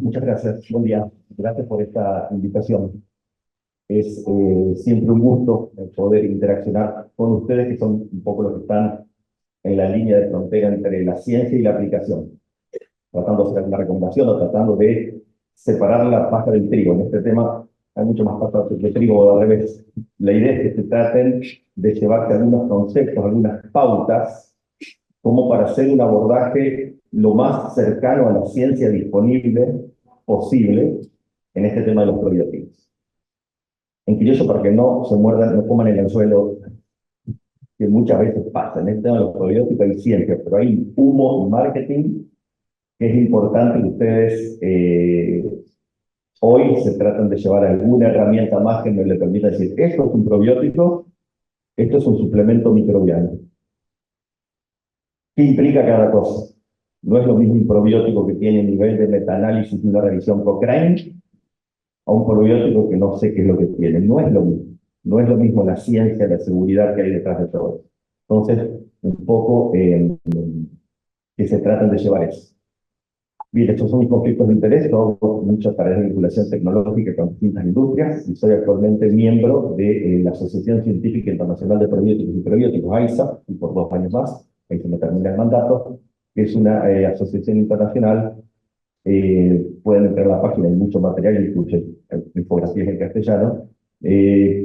Muchas gracias, buen día. Gracias por esta invitación. Es siempre un gusto poder interaccionar con ustedes, que son un poco los que están en la línea de frontera entre la ciencia y la aplicación, tratando de hacer una recomendación o tratando de separar la paja del trigo. En este tema hay mucho más paja de trigo al revés. La idea es que se traten de llevarse algunos conceptos, algunas pautas, como para hacer un abordaje lo más cercano a la ciencia disponible posible en este tema de los probióticos. En criollo, para que no se muerdan, no coman el anzuelo, que muchas veces pasa. En este tema de los probióticos hay ciencia, pero hay humo y marketing que es importante que ustedes hoy se tratan de llevar alguna herramienta más que nos le permita decir, esto es un probiótico, esto es un suplemento microbiano. ¿Qué implica cada cosa? No es lo mismo un probiótico que tiene nivel de metaanálisis y una revisión Cochrane a un probiótico que no sé qué es lo que tiene. No es lo mismo. No es lo mismo la ciencia, la seguridad que hay detrás de todo. Entonces, un poco que se tratan de llevar eso. Bien, estos son mis conflictos de interés. Hago muchas tareas de vinculación tecnológica con distintas industrias y soy actualmente miembro de la Asociación Científica Internacional de Probióticos y Prebióticos, AISA, y por 2 años más, ahí se me termina el mandato, que es una asociación internacional. Pueden entrar a la página, hay mucho material, incluye infografías en castellano,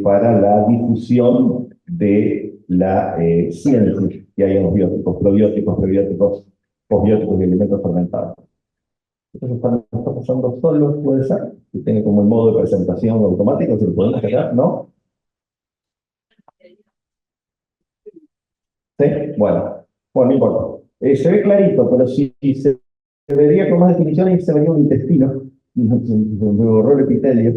para la difusión de la ciencia que hay en los bióticos, probióticos, prebióticos, posbióticos y alimentos fermentados. Entonces, está pasando solo, puede ser, que tiene como el modo de presentación automático, si lo podemos sacar, ¿no? ¿Sí? Bueno, no importa. Se ve clarito, pero si se vería con más definición y se vería un intestino, me borró el epitelio,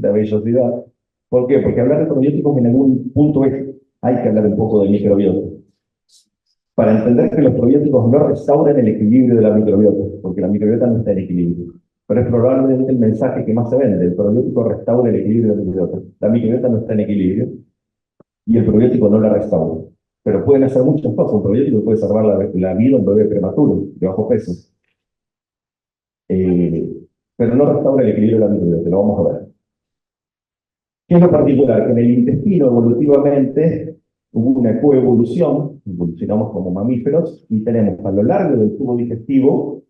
la vellosidad. ¿Por qué? Porque hablar de probióticos en algún punto hay que hablar un poco de microbiota. Para entender que los probióticos no restauran el equilibrio de la microbiota, porque la microbiota no está en equilibrio. Pero es probablemente el mensaje que más se vende: el probiótico restaura el equilibrio de la microbiota. La microbiota no está en equilibrio y el probiótico no la restaura. Pero pueden hacer muchas cosas. Un probiótico puede salvar la vida a un bebé prematuro, de bajo peso. Pero no restaura el equilibrio de la microbiota, lo vamos a ver. ¿Qué es lo particular? Que en el intestino evolutivamente hubo una coevolución, evolucionamos como mamíferos, y tenemos a lo largo del tubo digestivo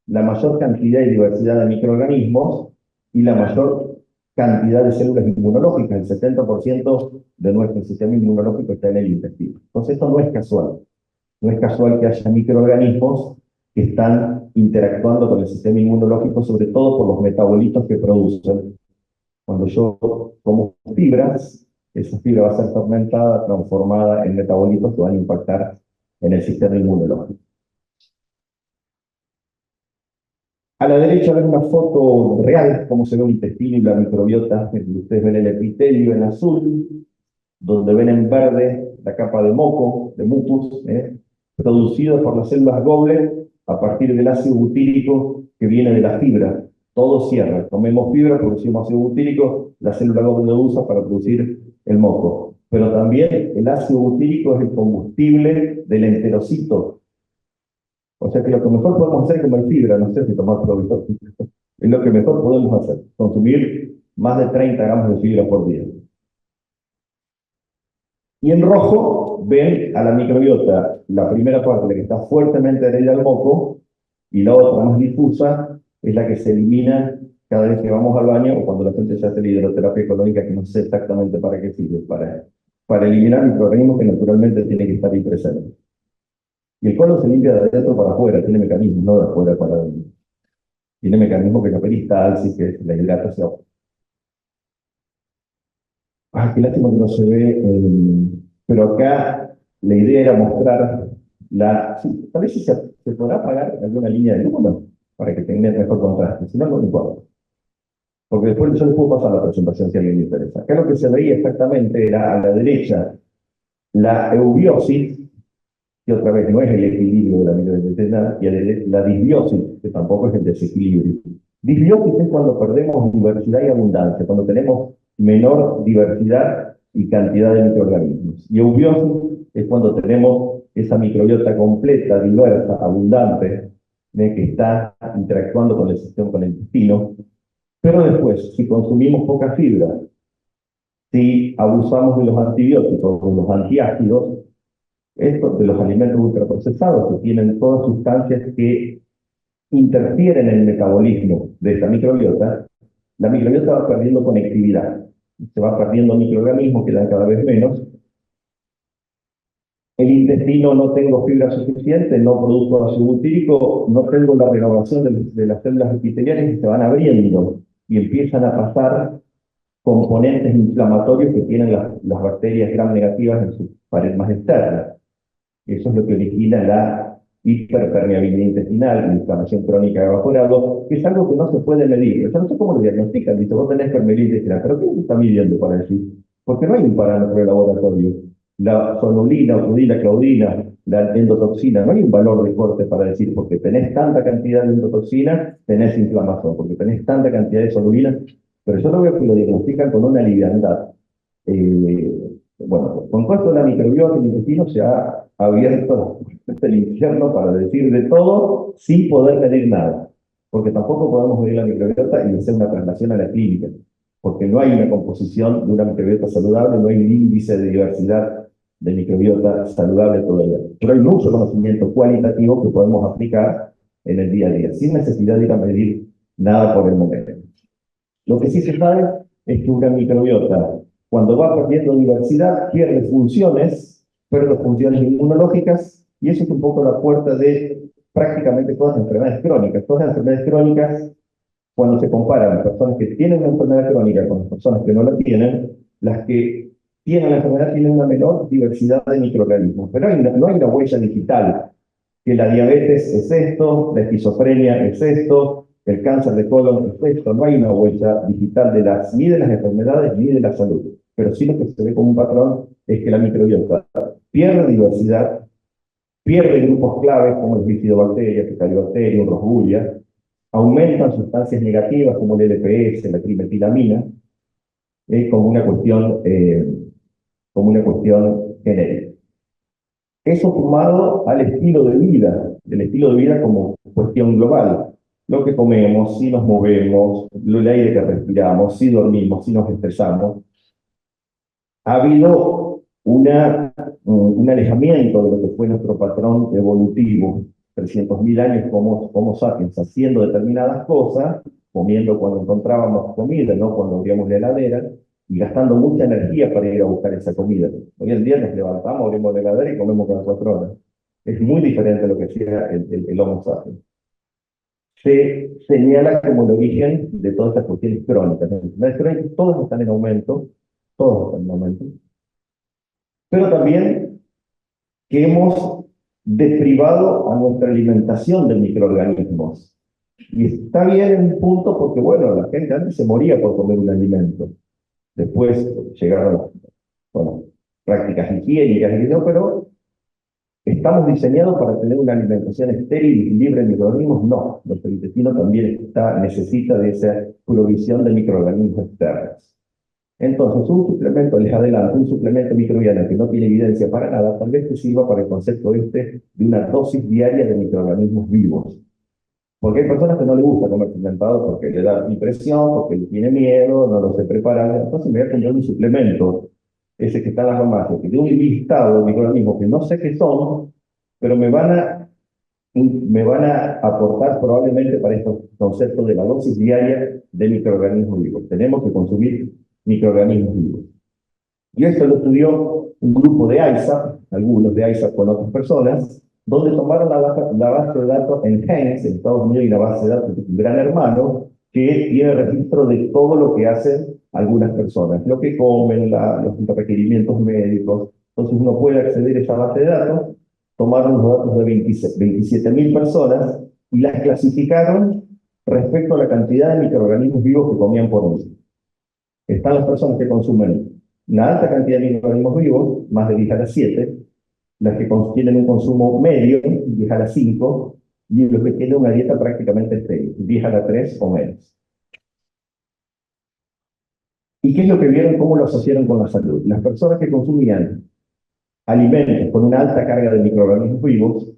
la mayor cantidad y diversidad de microorganismos y la mayor cantidad de células inmunológicas. El 70% de nuestro sistema inmunológico está en el intestino. Entonces esto no es casual. No es casual que haya microorganismos que están interactuando con el sistema inmunológico, sobre todo por los metabolitos que producen. Cuando yo como fibras, esa fibra va a ser fermentada, transformada en metabolitos que van a impactar en el sistema inmunológico. A la derecha ven una foto real, cómo se ve un intestino y la microbiota. Ustedes ven el epitelio en azul, donde ven en verde la capa de moco, de mucus, producido por las células Goblet a partir del ácido butírico que viene de la fibra. Todo cierra. Comemos fibra, producimos ácido butírico, la célula Goblet lo usa para producir el moco. Pero también el ácido butírico es el combustible del enterocito. O sea que lo que mejor podemos hacer es comer fibra, no sé si tomar probióticos. Es lo que mejor podemos hacer, consumir más de 30 gramos de fibra por día. Y en rojo ven a la microbiota, la primera parte, la que está fuertemente adherida al moco, y la otra más difusa es la que se elimina cada vez que vamos al baño o cuando la gente se hace la hidroterapia colónica, que no sé exactamente para qué sirve, para eliminar microorganismos que naturalmente tienen que estar ahí presentes. Y el colon se limpia de adentro para afuera, tiene mecanismos, no de afuera para adentro. Tiene mecanismos que es la peristalsis, que es la hidratación. Qué lástima que no se ve, pero acá la idea era mostrar sí, tal vez si se podrá apagar alguna línea de luz, ¿no? Para que tenga mejor contraste, si no, no importa. Porque después yo les puedo pasar la presentación si a alguien le interesa. Acá lo que se veía exactamente era a la derecha la eubiosis, que otra vez no es el equilibrio de la microbiota intestinal, y la disbiosis, que tampoco es el desequilibrio. Disbiosis es cuando perdemos diversidad y abundancia, cuando tenemos menor diversidad y cantidad de microorganismos. Y eubiosis es cuando tenemos esa microbiota completa, diversa, abundante, que está interactuando con el sistema, con el intestino. Pero después, si consumimos poca fibra, si abusamos de los antibióticos, de los antiácidos, estos de los alimentos ultraprocesados que tienen todas sustancias que interfieren en el metabolismo de esta microbiota, la microbiota va perdiendo conectividad, se va perdiendo microorganismos, quedan cada vez menos. El intestino no tengo fibra suficiente, no produzco ácido butírico, no tengo la renovación de las células epiteliales que se van abriendo y empiezan a pasar componentes inflamatorios que tienen las bacterias gram negativas en su pared más externa. Eso es lo que origina la hiperpermeabilidad intestinal, la inflamación crónica de evaporado, que es algo que no se puede medir. Yo no sé cómo lo diagnostican, dice, vos tenés permeabilidad intestinal, pero ¿qué se está midiendo para decir? Porque no hay un parámetro de laboratorio. La sonulina, ocudina, claudina, la endotoxina, no hay un valor de corte para decir, porque tenés tanta cantidad de endotoxina, tenés inflamación, porque tenés tanta cantidad de sonulina, pero yo lo veo que lo diagnostican con una liviandad. Bueno, con todo esto de la microbiota, el intestino se ha abierto el infierno para decir de todo sin poder medir nada. Porque tampoco podemos medir la microbiota y hacer una traslación a la clínica. Porque no hay una composición de una microbiota saludable, no hay un índice de diversidad de microbiota saludable todavía. Pero hay mucho conocimiento cualitativo que podemos aplicar en el día a día, sin necesidad de ir a medir nada por el momento. Lo que sí se sabe es que una microbiota, cuando va perdiendo diversidad, pierde funciones inmunológicas, y eso es un poco la puerta de prácticamente todas las enfermedades crónicas. Todas las enfermedades crónicas, cuando se comparan personas que tienen una enfermedad crónica con las personas que no la tienen, las que tienen la enfermedad tienen una menor diversidad de microorganismos. Pero no hay una huella digital, que la diabetes es esto, la esquizofrenia es esto, el cáncer de colon es esto. No hay una huella digital ni de las enfermedades ni de la salud. Pero sí lo que se ve como un patrón es que la microbiota pierde diversidad, pierde grupos claves como el bifidobacterias, Faecalibacterium, Roswellia, aumentan sustancias negativas como el LPS, la trimetilamina, como como una cuestión genérica. Eso sumado al estilo de vida, el estilo de vida como cuestión global. Lo que comemos, si nos movemos, el aire que respiramos, si dormimos, si nos estresamos. Ha habido un alejamiento de lo que fue nuestro patrón evolutivo, 300.000 años como sapiens, haciendo determinadas cosas, comiendo cuando encontrábamos comida, no cuando abríamos la heladera, y gastando mucha energía para ir a buscar esa comida. Hoy en día nos levantamos, abrimos la heladera y comemos cada 4 horas. Es muy diferente a lo que hacía el Homo sapiens. Se señala como el origen de todas estas cuestiones crónicas. Las enfermedades crónicas todas están en aumento, todas están en aumento, pero también que hemos deprivado a nuestra alimentación de microorganismos. Y está bien en un punto porque, bueno, la gente antes se moría por comer un alimento. Después llegaron, bueno, prácticas higiénicas, pero ¿estamos diseñados para tener una alimentación estéril y libre de microorganismos? No, nuestro intestino también necesita de esa provisión de microorganismos externos. Entonces, un suplemento, les adelanto, un suplemento microbiano que no tiene evidencia para nada, tal vez te sirva para el concepto de una dosis diaria de microorganismos vivos. Porque hay personas que no les gusta comer fermentado porque le da impresión, porque le tiene miedo, no lo se preparan. Entonces me voy a comprar un suplemento, ese que está en la farmacia, que tiene un listado de microorganismos que no sé qué son, pero me van a aportar probablemente para estos conceptos de la dosis diaria de microorganismos vivos. Tenemos que consumir microorganismos vivos. Y esto lo estudió un grupo de ISAP, algunos de ISAP con otras personas, donde tomaron la base de datos Enhance en Estados Unidos y la base de datos de un gran hermano que tiene registro de todo lo que hacen algunas personas, lo que comen, los requerimientos médicos. Entonces uno puede acceder a esa base de datos, tomaron los datos de 27.000 personas y las clasificaron respecto a la cantidad de microorganismos vivos que comían por mes. Están las personas que consumen una alta cantidad de microorganismos vivos, más de 10 a la 7, las que tienen un consumo medio, 10 a la 5, y los que tienen una dieta prácticamente estéril, 10 a la 3 o menos. ¿Y qué es lo que vieron? ¿Cómo lo asociaron con la salud? Las personas que consumían alimentos con una alta carga de microorganismos vivos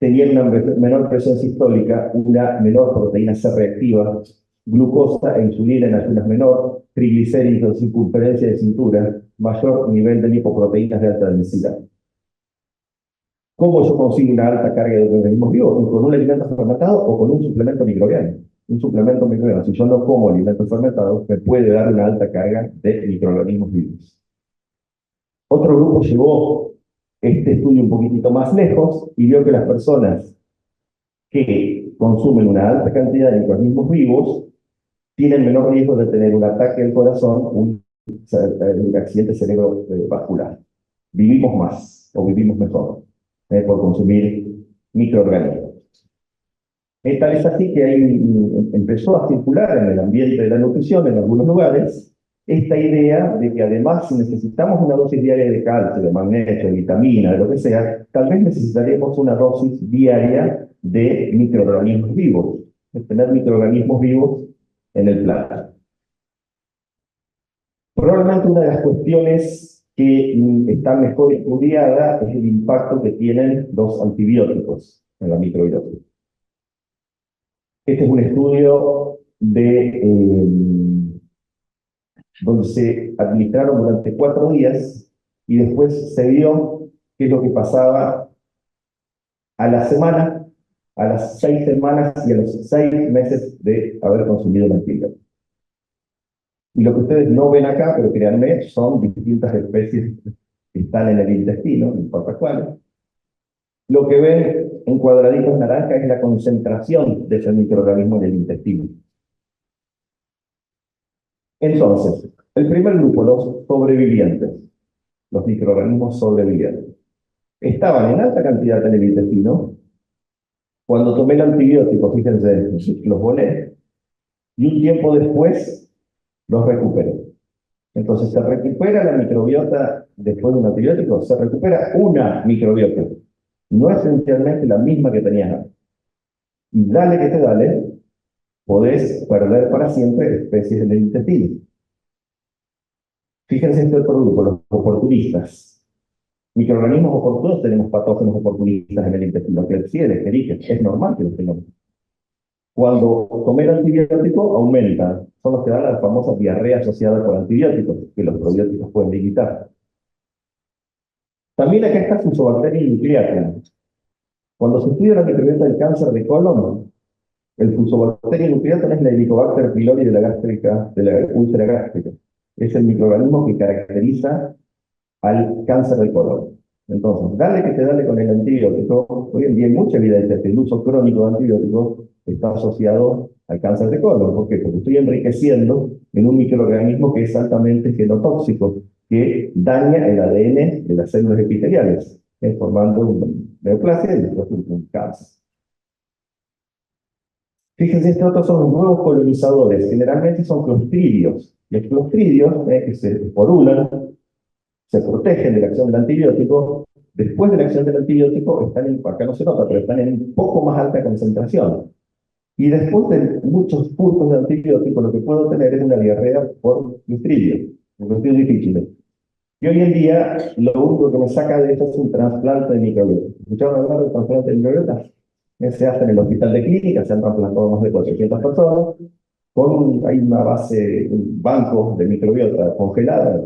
tenían una menor presión sistólica, una menor proteína C reactiva, glucosa e insulina en ayunas menor, triglicéridos, circunferencia de cintura, mayor nivel de lipoproteínas de alta densidad. ¿Cómo yo consigo una alta carga de organismos vivos? ¿Con un alimento fermentado o con un suplemento microbiano? Un suplemento microbiano, si yo no como alimentos fermentados, me puede dar una alta carga de microorganismos vivos. Otro grupo llevó este estudio un poquitito más lejos y vio que las personas que consumen una alta cantidad de microorganismos vivos tienen menor riesgo de tener un ataque al corazón, un accidente cerebrovascular. Vivimos más o vivimos mejor por consumir microorganismos. Tal es así que ahí empezó a circular en el ambiente de la nutrición en algunos lugares esta idea de que además si necesitamos una dosis diaria de calcio, de magnesio, de vitamina, de lo que sea, tal vez necesitaríamos una dosis diaria de microorganismos vivos, de tener microorganismos vivos en el plato. Probablemente una de las cuestiones que está mejor estudiada es el impacto que tienen los antibióticos en la microbiota. Este es un estudio donde se administraron durante 4 días y después se vio qué es lo que pasaba a la semana, a las 6 semanas y a los 6 meses de haber consumido el antibiótico. Y lo que ustedes no ven acá, pero créanme, son distintas especies que están en el intestino, no importa cuáles. Lo que ven en cuadraditos naranjas es la concentración de ese microorganismo en el intestino. Entonces, el primer grupo, los sobrevivientes, los microorganismos sobrevivientes, estaban en alta cantidad en el intestino. Cuando tomé el antibiótico, fíjense, los volé, y un tiempo después los recuperé. Entonces, se recupera la microbiota después de un antibiótico, se recupera una microbiota, no esencialmente la misma que tenías antes. Y dale que te dale, podés perder para siempre especies en el intestino. Fíjense este otro grupo, los oportunistas. Microorganismos oportunos, tenemos patógenos oportunistas en el intestino, Klebsiella, Escherichia, es normal que los tengamos. Cuando tomé el antibiótico, aumenta. Son los que dan la famosa diarrea asociada con antibióticos, que los probióticos pueden limitar. También acá está Fusobacterium nucleatum. Cuando se estudia la microbiota del cáncer de colon, el Fusobacterium nucleatum es la Helicobacter pylori de la úlcera gástrica. Es el microorganismo que caracteriza al cáncer del colon. Entonces, dale que te dale con el antibiótico. Hoy en día hay mucha evidencia que el uso crónico de antibióticos está asociado al cáncer de colon. ¿Por qué? Porque estoy enriqueciendo en un microorganismo que es altamente genotóxico, que daña el ADN de las células epiteliales, formando un neoplasia y después un cáncer. Fíjense, estos otros son los nuevos colonizadores. Generalmente son clostridios. Los clostridios, que se porulan, se protegen de la acción del antibiótico. Después de la acción del antibiótico, acá no se nota, pero están en un poco más alta concentración. Y después de muchos puntos de antibiótico, lo que puedo tener es una diarrea por clostridio, un clostridio difícil. Y hoy en día, lo único que me saca de eso es un trasplante de microbiota. ¿Escucharon hablar del trasplante de microbiota? Se hace en el hospital de clínica, se han trasplantado más de 400 personas, hay una base, un banco de microbiota congelada.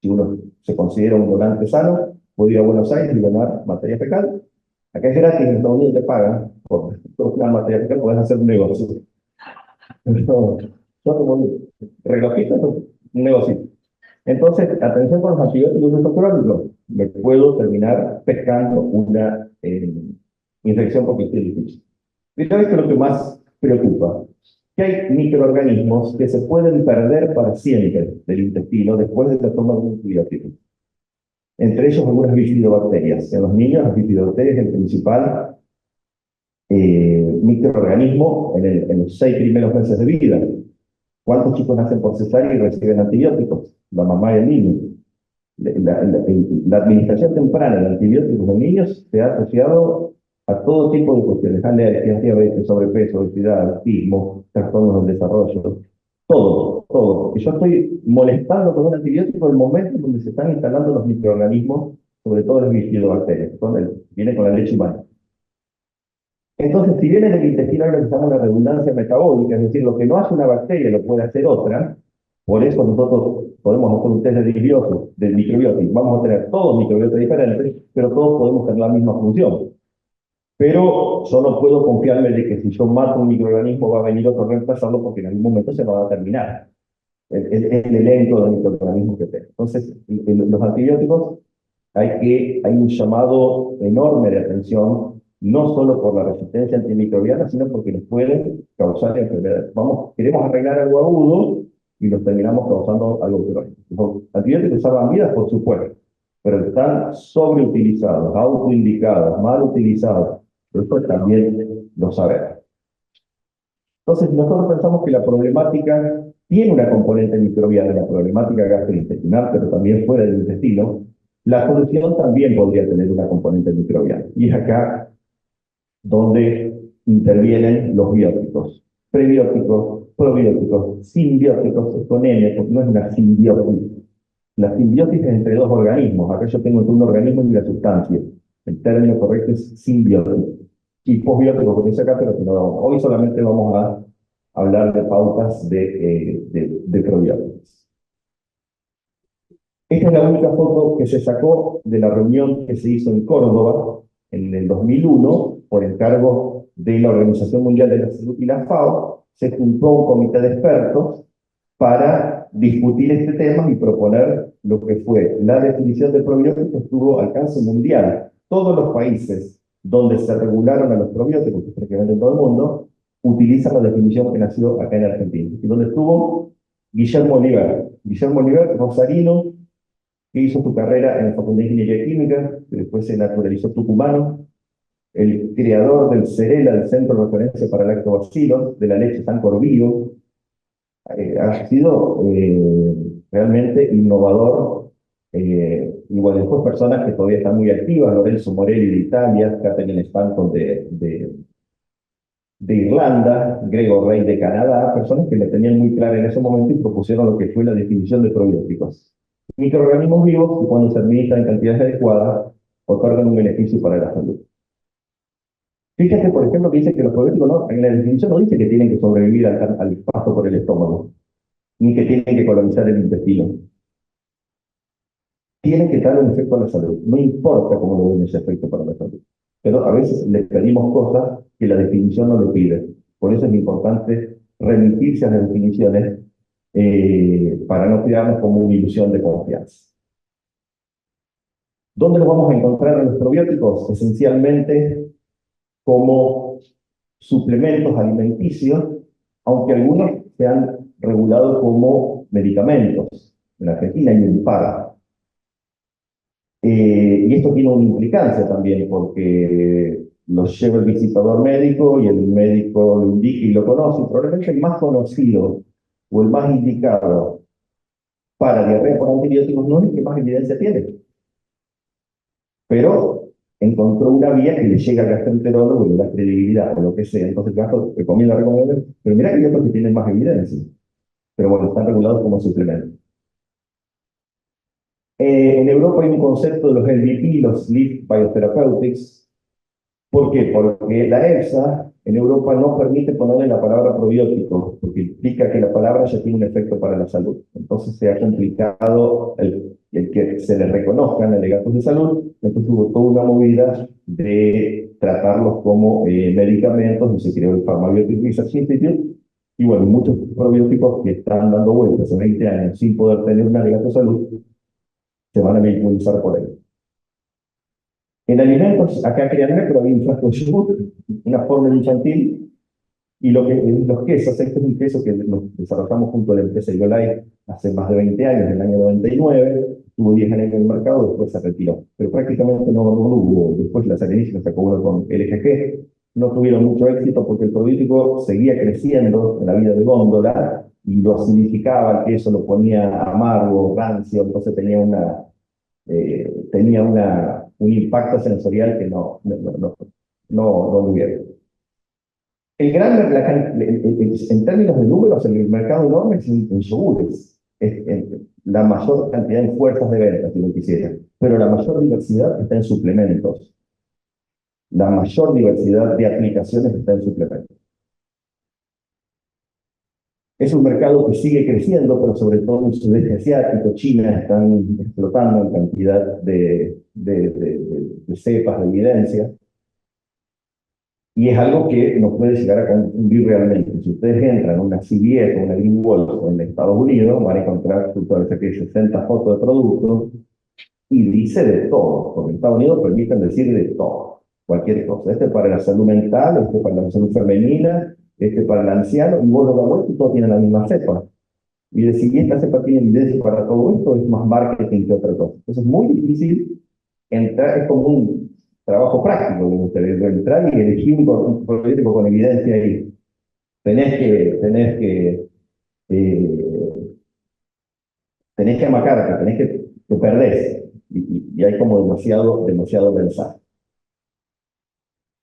Si uno se considera un donante sano, puede ir a Buenos Aires y donar materia fecal. Acá es gratis, en Estados Unidos te pagan por donar materia fecal, puedes hacer un negocio. Son como un relojito, un negocio. Entonces, atención con los antibióticos de uso crónico. Me puedo terminar pescando una infección porque estoy difícil. Esto es lo que más preocupa. Que hay microorganismos que se pueden perder para siempre del intestino después de la toma de un antibiótico. Entre ellos algunas bifidobacterias. En los niños, las bifidobacterias es el principal microorganismo en los 6 primeros meses de vida. ¿Cuántos chicos nacen por cesárea y reciben antibióticos? La mamá y el niño. La administración temprana de antibióticos en niños se ha asociado a todo tipo de cuestiones, alergias, diabetes, sobrepeso, obesidad, autismo, trastornos del desarrollo, todo. Y yo estoy molestando con un antibiótico en el momento en donde se están instalando los microorganismos, sobre todo las bifidobacterias, viene con la leche humana. Entonces, si bien en el intestino hay lo que se llama una redundancia metabólica, es decir, lo que no hace una bacteria lo puede hacer otra, por eso nosotros podemos hacer un test de disbiosis, del microbiota, vamos a tener todos microbiotas diferentes, pero todos podemos tener la misma función. Pero yo no puedo confiarme de que si yo mato un microorganismo va a venir otro a reemplazarlo porque en algún momento se va a terminar el elenco de microorganismos que tengo. Entonces, los antibióticos hay un llamado enorme de atención, no solo por la resistencia antimicrobiana, sino porque nos pueden causar enfermedades. Queremos arreglar algo agudo y nos terminamos causando algo crónico. Los antibióticos salvan vidas, por supuesto, pero están sobreutilizados, autoindicados, mal utilizados. Eso también lo sabemos. Entonces, nosotros pensamos que la problemática tiene una componente microbiana, la problemática gastrointestinal, pero también fuera del intestino. La solución también podría tener una componente microbiana. Y es acá donde intervienen los bióticos. Prebióticos, probióticos, simbióticos, con N, porque no es una simbiosis. La simbiosis es entre dos organismos. Acá yo tengo entre un organismo y una sustancia. El término correcto es simbiosis. Y posbiótico, que dice acá, pero que no, hoy solamente vamos a hablar de pautas de probióticos. Esta es la única foto que se sacó de la reunión que se hizo en Córdoba en el 2001 por encargo de la Organización Mundial de la Salud y la FAO. Se juntó un comité de expertos para discutir este tema y proponer lo que fue la definición de probióticos. Tuvo alcance mundial. Todos los países donde se regularon a los probióticos, que prácticamente en todo el mundo, utilizan la definición que nació acá en Argentina, y donde estuvo Guillermo Oliver. Guillermo Oliver, rosarino, que hizo su carrera en la Facultad de Ingeniería Química, que después se naturalizó tucumano, el creador del CERELA, del Centro de Referencia para Lactobacilos, de la leche San Corvío, ha sido realmente innovador. Y bueno, después personas que todavía están muy activas, Lorenzo Morelli de Italia, Catherine Stanton de Irlanda, Gregor Rey de Canadá, personas que la tenían muy clara en ese momento y propusieron lo que fue la definición de probióticos. Microorganismos vivos que cuando se administran en cantidades adecuadas otorgan un beneficio para la salud. Fíjate, por ejemplo, que dice que los probióticos no, en la definición no dice que tienen que sobrevivir al paso por el estómago, ni que tienen que colonizar el intestino. Tienen que dar un efecto a la salud. No importa cómo lo den ese efecto para la salud. Pero a veces le pedimos cosas que la definición no le pide. Por eso es importante remitirse a las definiciones para no quedarnos como una ilusión de confianza. ¿Dónde los vamos a encontrar en los probióticos? Esencialmente como suplementos alimenticios, aunque algunos se han regulado como medicamentos. En Argentina hay un par. Y esto tiene una implicancia también, porque lo lleva el visitador médico y el médico lo indica y lo conoce. Probablemente el más conocido o el más indicado para diarrea por antibióticos no es el que más evidencia tiene, pero encontró una vía que le llega al gastroenterólogo y le da credibilidad o lo que sea. Entonces el gastro recomienda, pero mira que hay otros que tienen más evidencia, pero bueno, están regulados como suplementos. En Europa hay un concepto de los LBP, los Leaf Biotherapeutics. ¿Por qué? Porque la EFSA en Europa no permite ponerle la palabra probiótico, porque implica que la palabra ya tiene un efecto para la salud. Entonces se ha complicado el que se les reconozcan alegatos de salud. Entonces hubo toda una movida de tratarlos como medicamentos y se creó el Pharmaceutic Research Institute. Y bueno, muchos probióticos que están dando vueltas hace 20 años sin poder tener un alegato de salud se van a medicinizar por ahí. En alimentos, acá crean pero había un frasco de yogur, una fórmula infantil, y los quesos, este es un queso que nos desarrollamos junto a la empresa Igolay hace más de 20 años, en el año 99, tuvo 10 años en el mercado, después se retiró. Pero prácticamente no hubo, después la Serenísima sacó uno con LGG, no tuvieron mucho éxito porque el probiótico seguía creciendo en la vida de góndola, y lo acidificaba, el queso lo ponía amargo, rancio, entonces tenía un impacto sensorial que no tuvieron. En términos de números, el mercado enorme es en yogures. Es la mayor cantidad en fuerzas de ventas, si lo quisiera. Pero la mayor diversidad está en suplementos. la mayor diversidad de aplicaciones está en suplementos. Es un mercado que sigue creciendo, pero sobre todo en el sudeste asiático, China, están explotando en cantidad de cepas de evidencia. Y es algo que nos puede llegar a confundir realmente. Si ustedes entran a una CVS o una Green Wolf en Estados Unidos, van a encontrar que 60 fotos de productos y dice de todo. Porque en Estados Unidos permiten decir de todo, cualquier cosa. Este es para la salud mental, este es para la salud femenina, este es para el anciano, y vos lo das vuelta y todos tienen la misma cepa. Y de si esta cepa tiene evidencia para todo esto, es más marketing que otra cosa. Entonces es muy difícil entrar, es como un trabajo práctico de ustedes, de entrar y elegir un proyecto con evidencia ahí. Eh, tenés que amacarte, te perdés. Y hay como demasiado mensaje.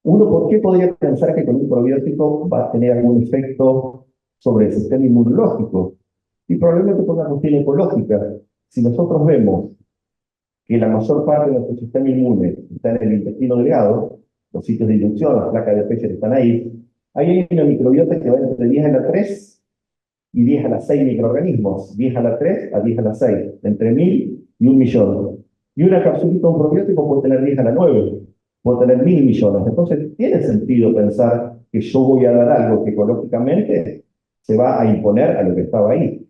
Uno, ¿por qué podría pensar que con un probiótico va a tener algún efecto sobre el sistema inmunológico? Y probablemente por una cuestión ecológica. Si nosotros vemos que la mayor parte de nuestro sistema inmune está en el intestino delgado, los sitios de inducción, las placas de Peyer están ahí hay una microbiota que va entre 10 a la 3 y 10 a la 6 microorganismos, 10 a la 3 a 10 a la 6, entre 1000 y 1.000.000. Y una capsulita de un probiótico puede tener 10 a la 9, puede tener 1.000.000.000. Entonces, tiene sentido pensar que yo voy a dar algo que ecológicamente se va a imponer a lo que estaba ahí.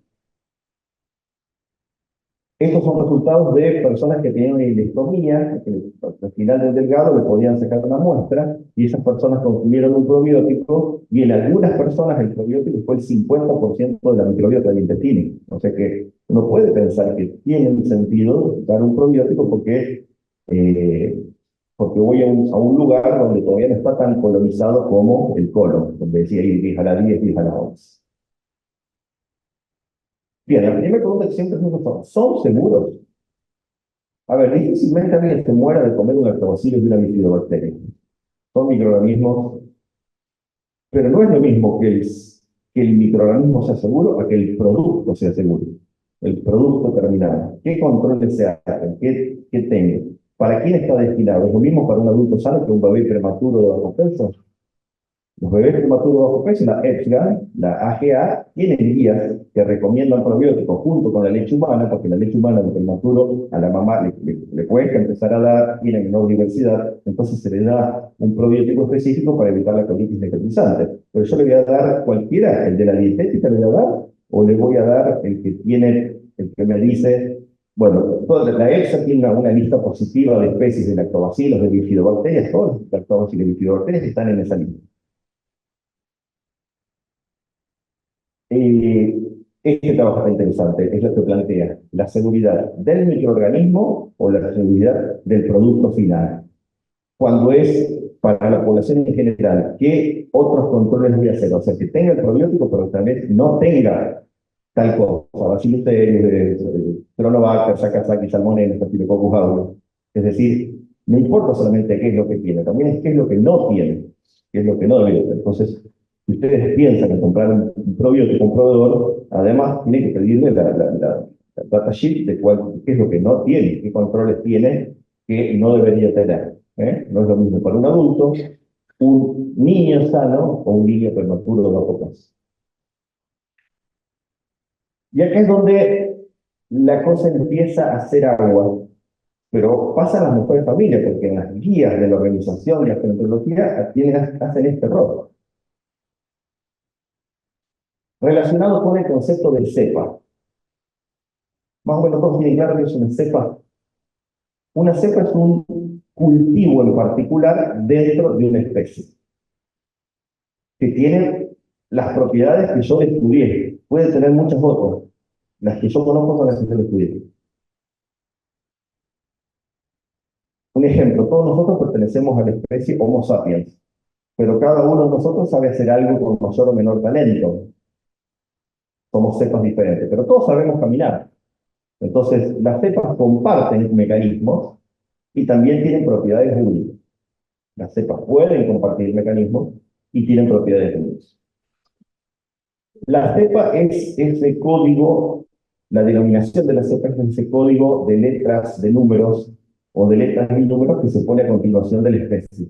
Estos son resultados de personas que tenían una ilectomía, que al final del delgado le podían sacar una muestra, y esas personas consumieron un probiótico, y en algunas personas el probiótico fue el 50% de la microbiota del intestino. O sea que uno puede pensar que tiene un sentido dar un probiótico porque voy a un lugar donde todavía no está tan colonizado como el colon, donde decía ir 10 a la 10, 10 a la 11. Bien, la primera pregunta que siempre hacemos ¿son seguros? A ver, difícilmente alguien se muera de comer un lactobacillus de una bifidobacteria. Son microorganismos, pero no es lo mismo que el microorganismo sea seguro a que el producto sea seguro. El producto terminado. ¿Qué controles se hacen? ¿Qué tengo? ¿Para quién está destinado? ¿Es lo mismo para un adulto sano que un bebé prematuro de bajo peso? Los bebés prematuros bajo peso, la EFGA, la AGA, tienen guías que recomiendan probióticos junto con la leche humana, porque la leche humana de prematuro a la mamá le cuesta empezar a dar, tiene menor diversidad, entonces se le da un probiótico específico para evitar la colitis necrotizante. Pero yo le voy a dar cualquiera, el de la dietética le voy a dar, o le voy a dar el que me dice, bueno, la EFSA tiene una lista positiva de especies de lactobacilos, de bifidobacterias, todos los lactobacilos y bifidobacterias están en esa lista. Este trabajo está interesante, es lo que plantea la seguridad del microorganismo o la seguridad del producto final. Cuando es para la población en general, ¿qué otros controles voy a hacer? O sea, que tenga el probiótico, pero también no tenga tal cosa, Bacillus Tronobacter, Sakazaki, Salmonella, Staphylococcus aureus. Es decir, no importa solamente qué es lo que tiene, también es qué es lo que no tiene, qué es lo que no debe tener. Entonces, si ustedes piensan en comprar un probiótico, un proveedor, además tienen que pedirle la data sheet de qué es lo que no tiene, qué controles tiene que no debería tener. No es lo mismo para un adulto, un niño sano o un niño prematuro de bajo peso. Y acá es donde la cosa empieza a hacer agua, pero pasa a las mejores familias, porque en las guías de la organización de la gastroenterología hacen este error. Relacionado con el concepto del cepa. Más o menos todos tienen claro que es una cepa. Una cepa es un cultivo en particular dentro de una especie, que tiene las propiedades que yo estudié. Puede tener muchas otras. Las que yo conozco son las que yo estudié. Un ejemplo, todos nosotros pertenecemos a la especie Homo sapiens, pero cada uno de nosotros sabe hacer algo con mayor o menor talento. Somos cepas diferentes, pero todos sabemos caminar. Entonces, las cepas comparten mecanismos y también tienen propiedades únicas. Las cepas pueden compartir mecanismos y tienen propiedades únicas. La cepa es ese código, la denominación de la cepa es ese código de letras, de números, o de letras y números que se pone a continuación de la especie.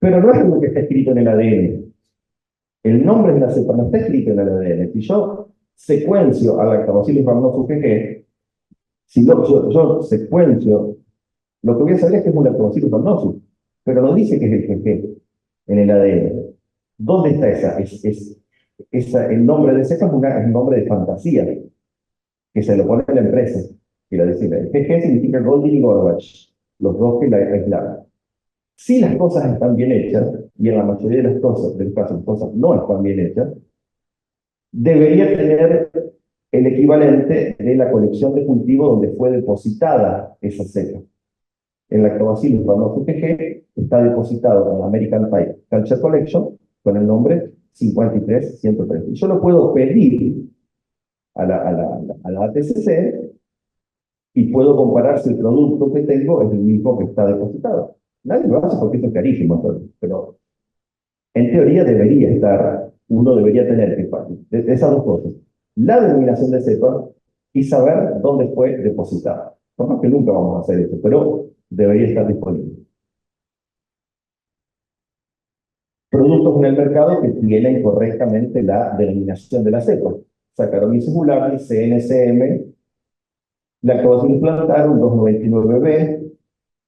Pero no es algo que está escrito en el ADN. El nombre de la cepa no está escrito en el ADN. Si yo secuencio a Lactobacillus rhamnosus GG, si yo secuencio, lo que voy a saber es que es un Lactobacillus rhamnosus, pero no dice que es el GG en el ADN. ¿Dónde está el nombre de cepa es un nombre de fantasía, que se lo pone a la empresa. Quiero decir, el GG significa Golding y Gorbach, los dos que la aislaron. Si las cosas están bien hechas, y en la mayoría de las cosas, las cosas no están bien hechas, debería tener el equivalente de la colección de cultivo donde fue depositada esa cepa. El Lactobacillus rhamnosus GG está depositado en la American Pie Culture Collection con el nombre 53103. Y yo lo puedo pedir a la ATCC y puedo comparar si el producto que tengo es el mismo que está depositado. Nadie lo hace porque esto es carísimo, pero en teoría debería estar, uno debería tener que de esas dos cosas, la denominación de cepa y saber dónde fue depositada. Por más que nunca vamos a hacer eso, pero debería estar disponible. Productos en el mercado que tienen correctamente la denominación de la cepa. Saccharomyces boulardii, CNCM, Lactobacillus plantarum 299B,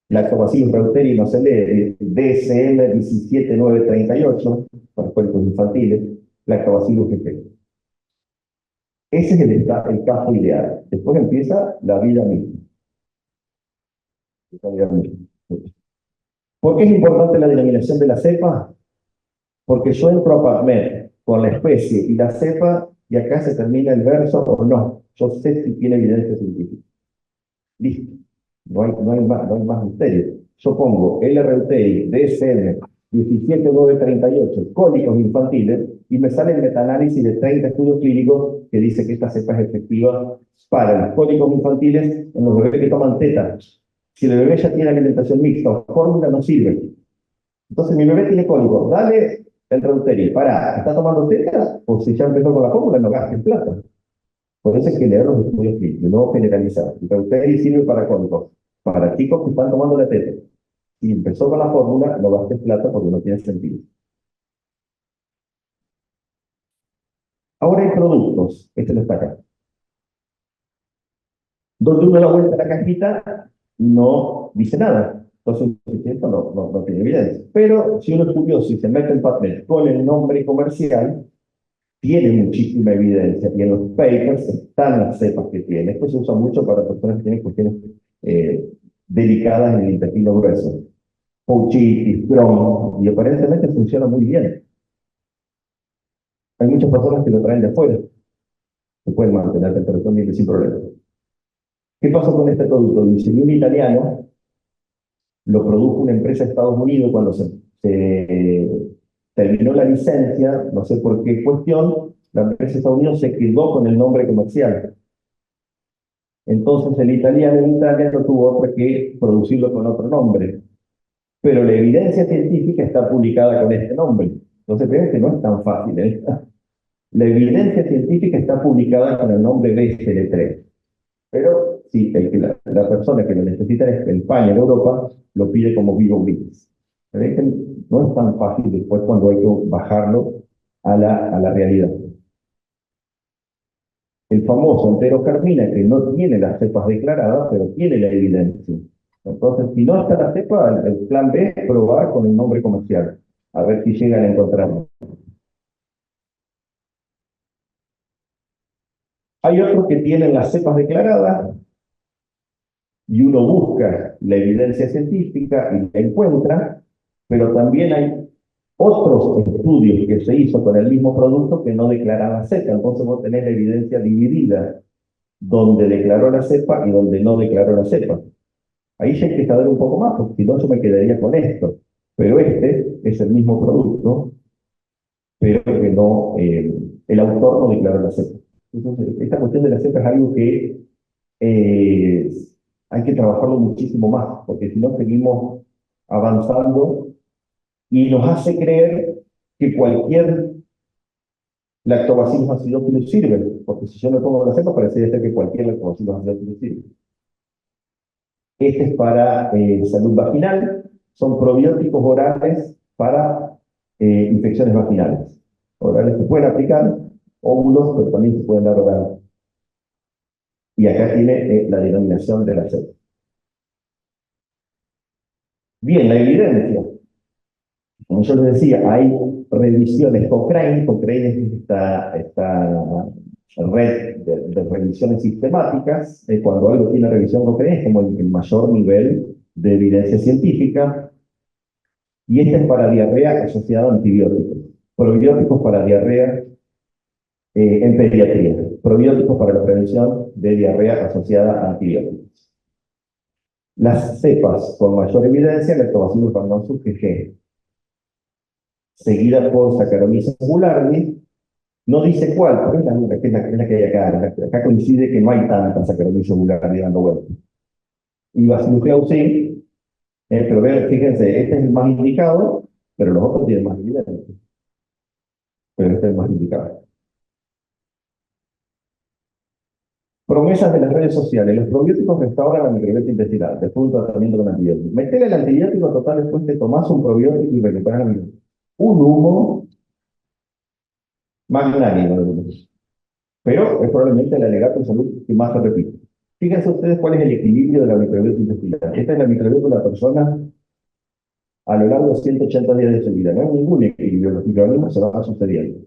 Lactobacillus reuteri no se lee, DSM 17938, para cuerpos infantiles, Lactobacillus GG. Ese es el caso ideal. Después empieza la vida misma. ¿Por qué es importante la denominación de la cepa? Porque yo entro a PubMed con la especie y la cepa, y acá se termina el verso o no. Yo sé si tiene evidencia científica. Listo. No hay más misterio. Yo pongo L-reuteri, DSM, 17938, cólicos infantiles, y me sale el metaanálisis de 30 estudios clínicos que dice que esta cepa es efectiva para los cólicos infantiles en los bebés que toman teta. Si el bebé ya tiene alimentación mixta o fórmula, no sirve. Entonces, mi bebé tiene cólicos, dale el reuteri. ¿Está tomando teta? O si ya empezó con la fórmula, no gastes plata. Por eso hay que leer los estudios clínicos, no generalizar. El reuteri sirve para cólicos, para chicos que están tomando la teta. Si empezó con la fórmula, no gastes plata porque no tiene sentido. Ahora hay productos, este lo está acá. Donde uno da vuelta a la cajita, no dice nada. Entonces, esto no tiene evidencia. Pero si uno es curioso y se mete en papel con el nombre comercial, tiene muchísima evidencia. Y en los papers están las cepas que tiene. Esto se usa mucho para personas que tienen cuestiones delicadas en el intestino grueso. Pouchitis, Crohn, y aparentemente funciona muy bien. Hay muchas personas que lo traen de afuera. Se pueden mantener temperatura ambiente sin problema. ¿Qué pasó con este producto? Lo diseñó un italiano, lo produjo una empresa de Estados Unidos cuando se terminó la licencia, no sé por qué cuestión, la empresa de Estados Unidos se quedó con el nombre comercial. Entonces el italiano en Italia no tuvo otra que producirlo con otro nombre. Pero la evidencia científica está publicada con este nombre. Entonces vean que no es tan fácil, ¿eh? La evidencia científica está publicada con el nombre BCL3. Pero sí, la persona que lo necesita en España, en Europa, lo pide como Vivo Wins. ¿Ven que no es tan fácil después cuando hay que bajarlo a la realidad? El famoso enterocarmina, que no tiene las cepas declaradas, pero tiene la evidencia. Entonces, si no está la cepa, el plan B es probar con el nombre comercial, a ver si llegan a encontrarlo. Hay otros que tienen las cepas declaradas y uno busca la evidencia científica y la encuentra, pero también hay otros estudios que se hizo con el mismo producto que no declaraban cepa. Entonces vos tenés la evidencia dividida, donde declaró la cepa y donde no declaró la cepa. Ahí ya hay que saber un poco más, porque si no yo me quedaría con esto. Pero este es el mismo producto, pero que no, el autor no declaró la cepa. Entonces, esta cuestión de la cepa es algo que eh, hay que trabajarlo muchísimo más, porque si no seguimos avanzando y nos hace creer que cualquier lactobacillus acidophilus sirve, porque si yo me pongo la cepa parecería ser que cualquier lactobacillus acidophilus sirve. Este es para salud vaginal, son probióticos orales para infecciones vaginales. Orales se pueden aplicar, óvulos, pero también se pueden dar orales. Y acá tiene la denominación de la cepa. Bien, la evidencia. Como yo les decía, hay revisiones Cochrane. Cochrane es esta red de revisiones sistemáticas. Cuando algo tiene revisión Cochrane es como el mayor nivel de evidencia científica. Y este es para diarrea asociada a antibióticos. Probióticos para diarrea en pediatría. Probióticos para la prevención de diarrea asociada a antibióticos. Las cepas con mayor evidencia, Lactobacillus rhamnosus GG, seguida por Saccharomyces boulardii. No dice cuál, pero es la que hay acá. Acá coincide que no hay tanta Saccharomyces boulardii dando vueltas. Y Bacillus clausii, pero vean, fíjense, este es el más indicado, pero los otros tienen más evidencia. Pero este es el más indicado. Promesas de las redes sociales. Los probióticos restauran la microbiota intestinal después de un tratamiento con antibióticos. Metele el antibiótico total después te tomás un probiótico y recuperas la microbiota. Un humo magnánimo. Pero es probablemente el alegato de salud que más se repite. Fíjense ustedes cuál es el equilibrio de la microbiota intestinal. Esta es la microbiota de la persona a lo largo de 180 días de su vida. No hay ningún equilibrio, los microorganismos se van sucediendo.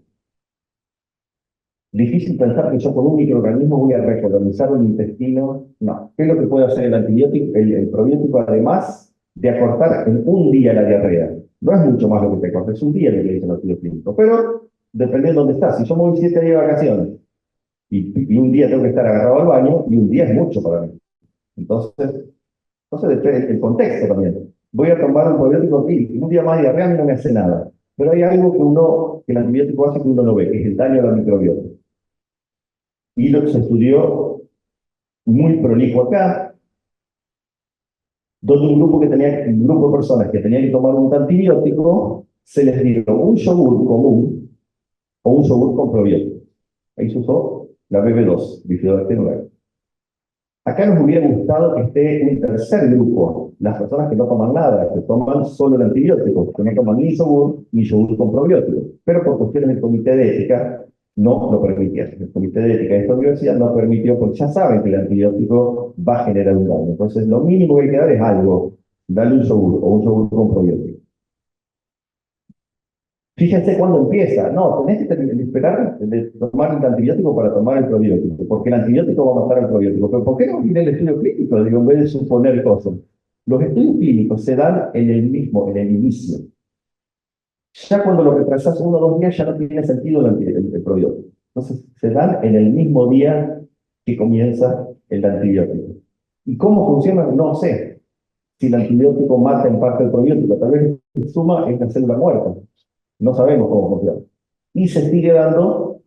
Difícil pensar que yo con un microorganismo voy a recolonizar un intestino. No. ¿Qué es lo que puede hacer el antibiótico, el probiótico, además de acortar en un día la diarrea? No es mucho más lo que te acorta, es un día lo que dice el estudio clínico. Pero dependiendo de dónde estás. Si yo me voy 7 días de vacaciones y un día tengo que estar agarrado al baño, y un día es mucho para mí. Entonces depende el contexto también. Voy a tomar un probiótico y un día más de diarrea a mí no me hace nada. Pero hay algo que el antibiótico hace que uno no ve, que es el daño a la microbiota. Y lo que se estudió muy prolijo acá, donde un grupo de personas que tenían que tomar un antibiótico, se les dio un yogur común o un yogur con probiótico. Ahí se usó la BB2, bifidobacterium. Acá nos hubiera gustado que esté un tercer grupo, las personas que no toman nada, que toman solo el antibiótico, que no toman ni yogur con probiótico. Pero por cuestiones del comité de ética, no lo permitía. El comité de ética de esta universidad no permitió, porque ya saben que el antibiótico va a generar un daño. Entonces, lo mínimo que hay que dar es algo. Darle un yogur o un yogur con probiótico. Fíjense cuándo empieza. No, tenés que esperar de tomar el antibiótico para tomar el probiótico, porque el antibiótico va a matar al probiótico. Pero ¿por qué no viene el estudio clínico? Digo, en vez de suponer cosas. Los estudios clínicos se dan en el inicio. Ya cuando lo retrasas 1 o 2 días ya no tiene sentido el probiótico. Entonces se dan en el mismo día que comienza el antibiótico. ¿Y cómo funciona? No sé. Si el antibiótico mata en parte el probiótico, tal vez en suma es la célula muerta. No sabemos cómo funciona. Y se sigue dando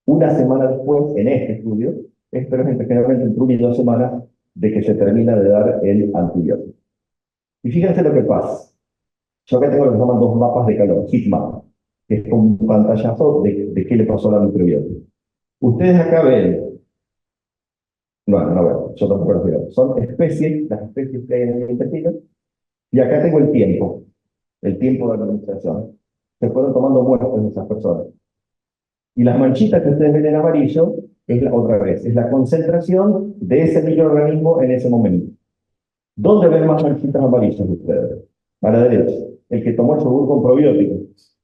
una semana después en este estudio, pero es generalmente entre 1 y 2 semanas de que se termina de dar el antibiótico. Y fíjense lo que pasa. Yo acá tengo lo que se llaman 2 mapas de calor, heat map, que es como un pantallazo de qué le pasó a la microbiota. Ustedes acá ven, no veo, yo tampoco lo veo, son especies, las especies que hay en el intestino, y acá tengo el tiempo de administración. Se fueron tomando muestras de esas personas. Y las manchitas que ustedes ven en amarillo, es la concentración de ese microorganismo en ese momento. ¿Dónde ven más manchitas amarillas ustedes? A la derecha, el que tomó el yogur con probióticos.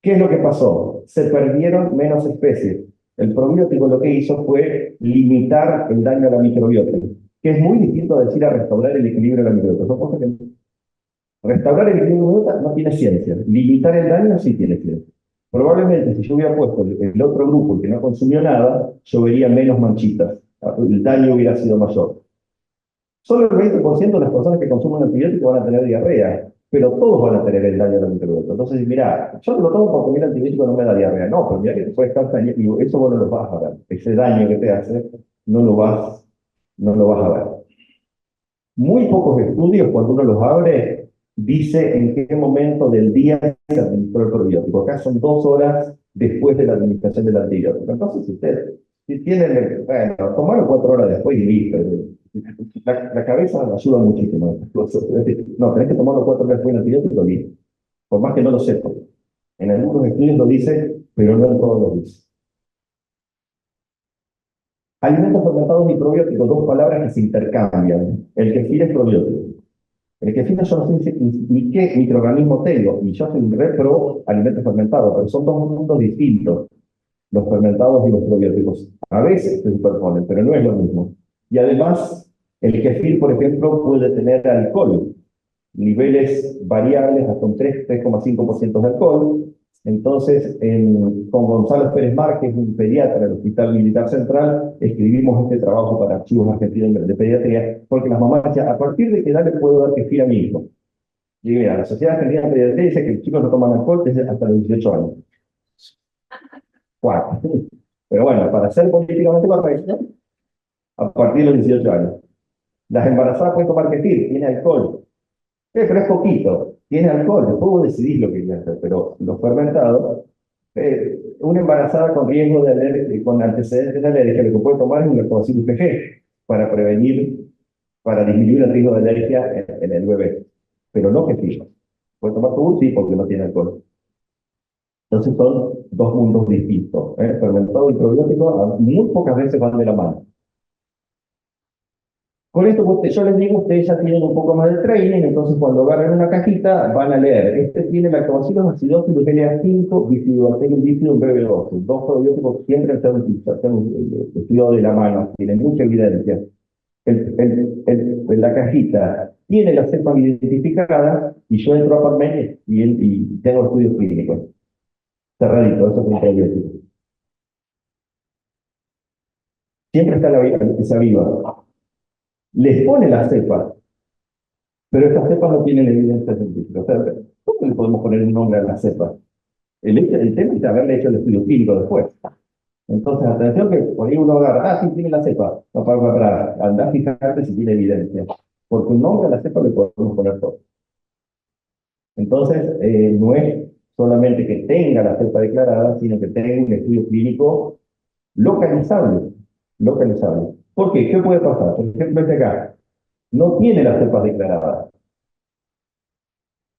¿Qué es lo que pasó? Se perdieron menos especies. El probiótico lo que hizo fue limitar el daño a la microbiota, que es muy distinto a decir a restaurar el equilibrio de la microbiota. Son cosas que restaurar el equilibrio de la microbiota no tiene ciencia. Limitar el daño sí tiene ciencia. Probablemente si yo hubiera puesto el otro grupo, el que no consumió nada, yo vería menos manchitas. El daño hubiera sido mayor. Solo el 20% de las personas que consumen antibióticos van a tener diarrea, pero todos van a tener el daño de la microbiota. Entonces, mira, yo no lo tomo porque el antibiótico no me da diarrea. No, pero mira que te puede estar dañando, y eso vos no lo vas a ver. Ese daño que te hace, no lo vas a ver. Muy pocos estudios, cuando uno los abre, dice en qué momento del día se administró el probiótico. Acá son 2 horas después de la administración del antibiótico. Entonces, si tienen, bueno, tomarlo 4 horas después y listo. La cabeza ayuda muchísimo. No, tenés que tomarlo 4 horas después del antibiótico, listo. por más que no lo sepa. En algunos estudios lo dice, pero no en todos lo dice. Alimentos fermentados y probióticos, dos palabras que se intercambian. El kefir es probiótico. El kefir yo no sé ni qué microorganismo tengo, y yo soy un re pro alimentos fermentados, pero son dos mundos distintos, los fermentados y los probióticos. A veces se superponen, pero no es lo mismo. Y además, el kefir, por ejemplo, puede tener alcohol, niveles variables hasta un 3,5% de alcohol. Entonces, con Gonzalo Pérez Márquez, un pediatra del Hospital Militar Central, escribimos este trabajo para Archivos Argentinos de Pediatría, porque las mamás decían, ¿a partir de qué edad le puedo dar kefir a mi hijo? Y mira, la Sociedad Argentina de Pediatría dice que los chicos no toman alcohol desde hasta los 18 años. Cuatro. Pero bueno, para ser políticamente correcto, a partir de los 18 años. Las embarazadas pueden tomar kefir, tiene alcohol. Pero es poquito, tiene alcohol, después vos decidís lo que quieres hacer, pero los fermentados, una embarazada con riesgo de alergia, con antecedentes de alergia, lo que puede tomar es un lactobacillus PG para prevenir, para disminuir el riesgo de alergia en el bebé, pero no kefir. Puede tomar yogur, sí, porque no tiene alcohol. Entonces son dos mundos distintos. Fermentado y probiótico muy pocas veces van de la mano. Con esto yo les digo, ustedes ya tienen un poco más de training, entonces cuando agarren una cajita van a leer. Este tiene lactobacillus acidophilus LA5, bifidobacterium bifidum BB12. Dos probióticos que siempre están estudiados de la mano, tienen mucha evidencia. La cajita tiene las cepas identificadas y yo entro a PubMed y tengo estudios clínicos. Cerradito, eso es un probiótico. Siempre está esa viva. Les pone la cepa, pero estas cepas no tienen evidencia científica. O sea, ¿cómo le podemos poner un nombre a las cepas? El tema es haberle hecho el estudio clínico después. Entonces, atención que por ahí uno agarra, sí tiene la cepa, no para atrás, anda a fijarte si tiene evidencia. Porque un nombre a la cepa le podemos poner todo. Entonces, no es solamente que tenga la cepa declarada, sino que tenga un estudio clínico localizable. Localizable. ¿Por qué? ¿Qué puede pasar? Por ejemplo, este acá no tiene las cepas declaradas.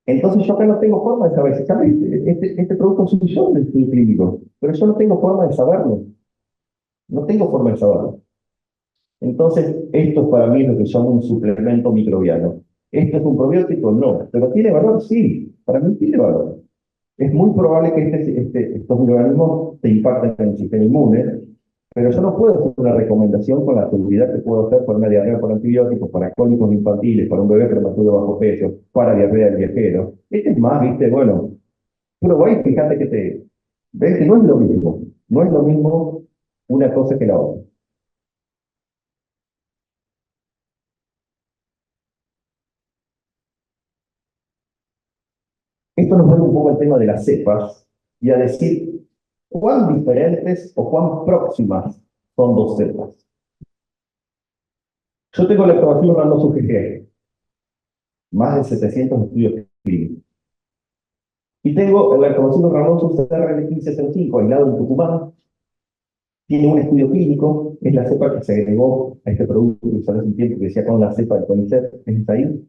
Entonces yo acá no tengo forma de saber si ¿sabes? Este producto soy yo en el estudio clínico, pero yo no tengo forma de saberlo. No tengo forma de saberlo. Entonces, esto para mí es lo que llamo un suplemento microbiano. ¿Esto es un probiótico? No. ¿Pero tiene valor? Sí. Para mí tiene valor. Es muy probable que estos microorganismos te impacten en el sistema inmune, pero yo no puedo hacer una recomendación con la seguridad que puedo hacer para una diarrea por antibióticos, para cólicos infantiles, para un bebé prematuro bajo peso, para diarrea del viajero. Este es más, viste, bueno, pero voy y fíjate que ves que no es lo mismo. No es lo mismo una cosa que la otra. Esto nos vuelve un poco al tema de las cepas y a decir cuán diferentes o cuán próximas son dos cepas. Yo tengo lactobacillus rhamnosus GG, más de 700 estudios clínicos. Y tengo el lactobacillus rhamnosus CRL1505, aislado en Tucumán. Tiene un estudio clínico, es la cepa que se agregó a este producto que usaba hace un tiempo que decía con la cepa de CONICET, es ahí.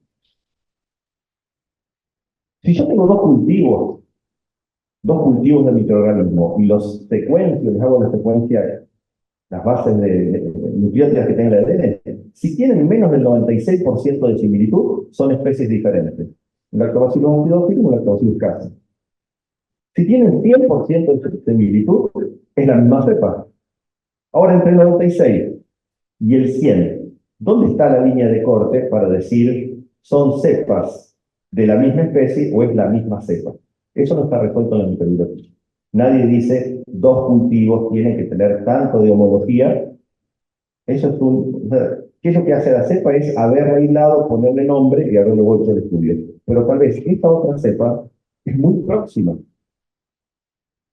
Si yo tengo dos cultivos de microorganismos y los secuencio, les hago la secuencia, las bases de nucleótidas que tenga el ADN, si tienen menos del 96% de similitud, son especies diferentes. Un lactobacillus acidophilus y un lactobacillus casei. Si tienen 100% de similitud, es la misma cepa. Ahora, entre el 96 y el 100, ¿dónde está la línea de corte para decir son cepas de la misma especie o es la misma cepa? Eso no está resuelto en la microbiología. Nadie dice dos cultivos tienen que tener tanto de homología. Eso es o sea, ¿qué es lo que hace la cepa? Es haber aislado, ponerle nombre y haberle vuelto al estudio. Pero tal vez esta otra cepa es muy próxima.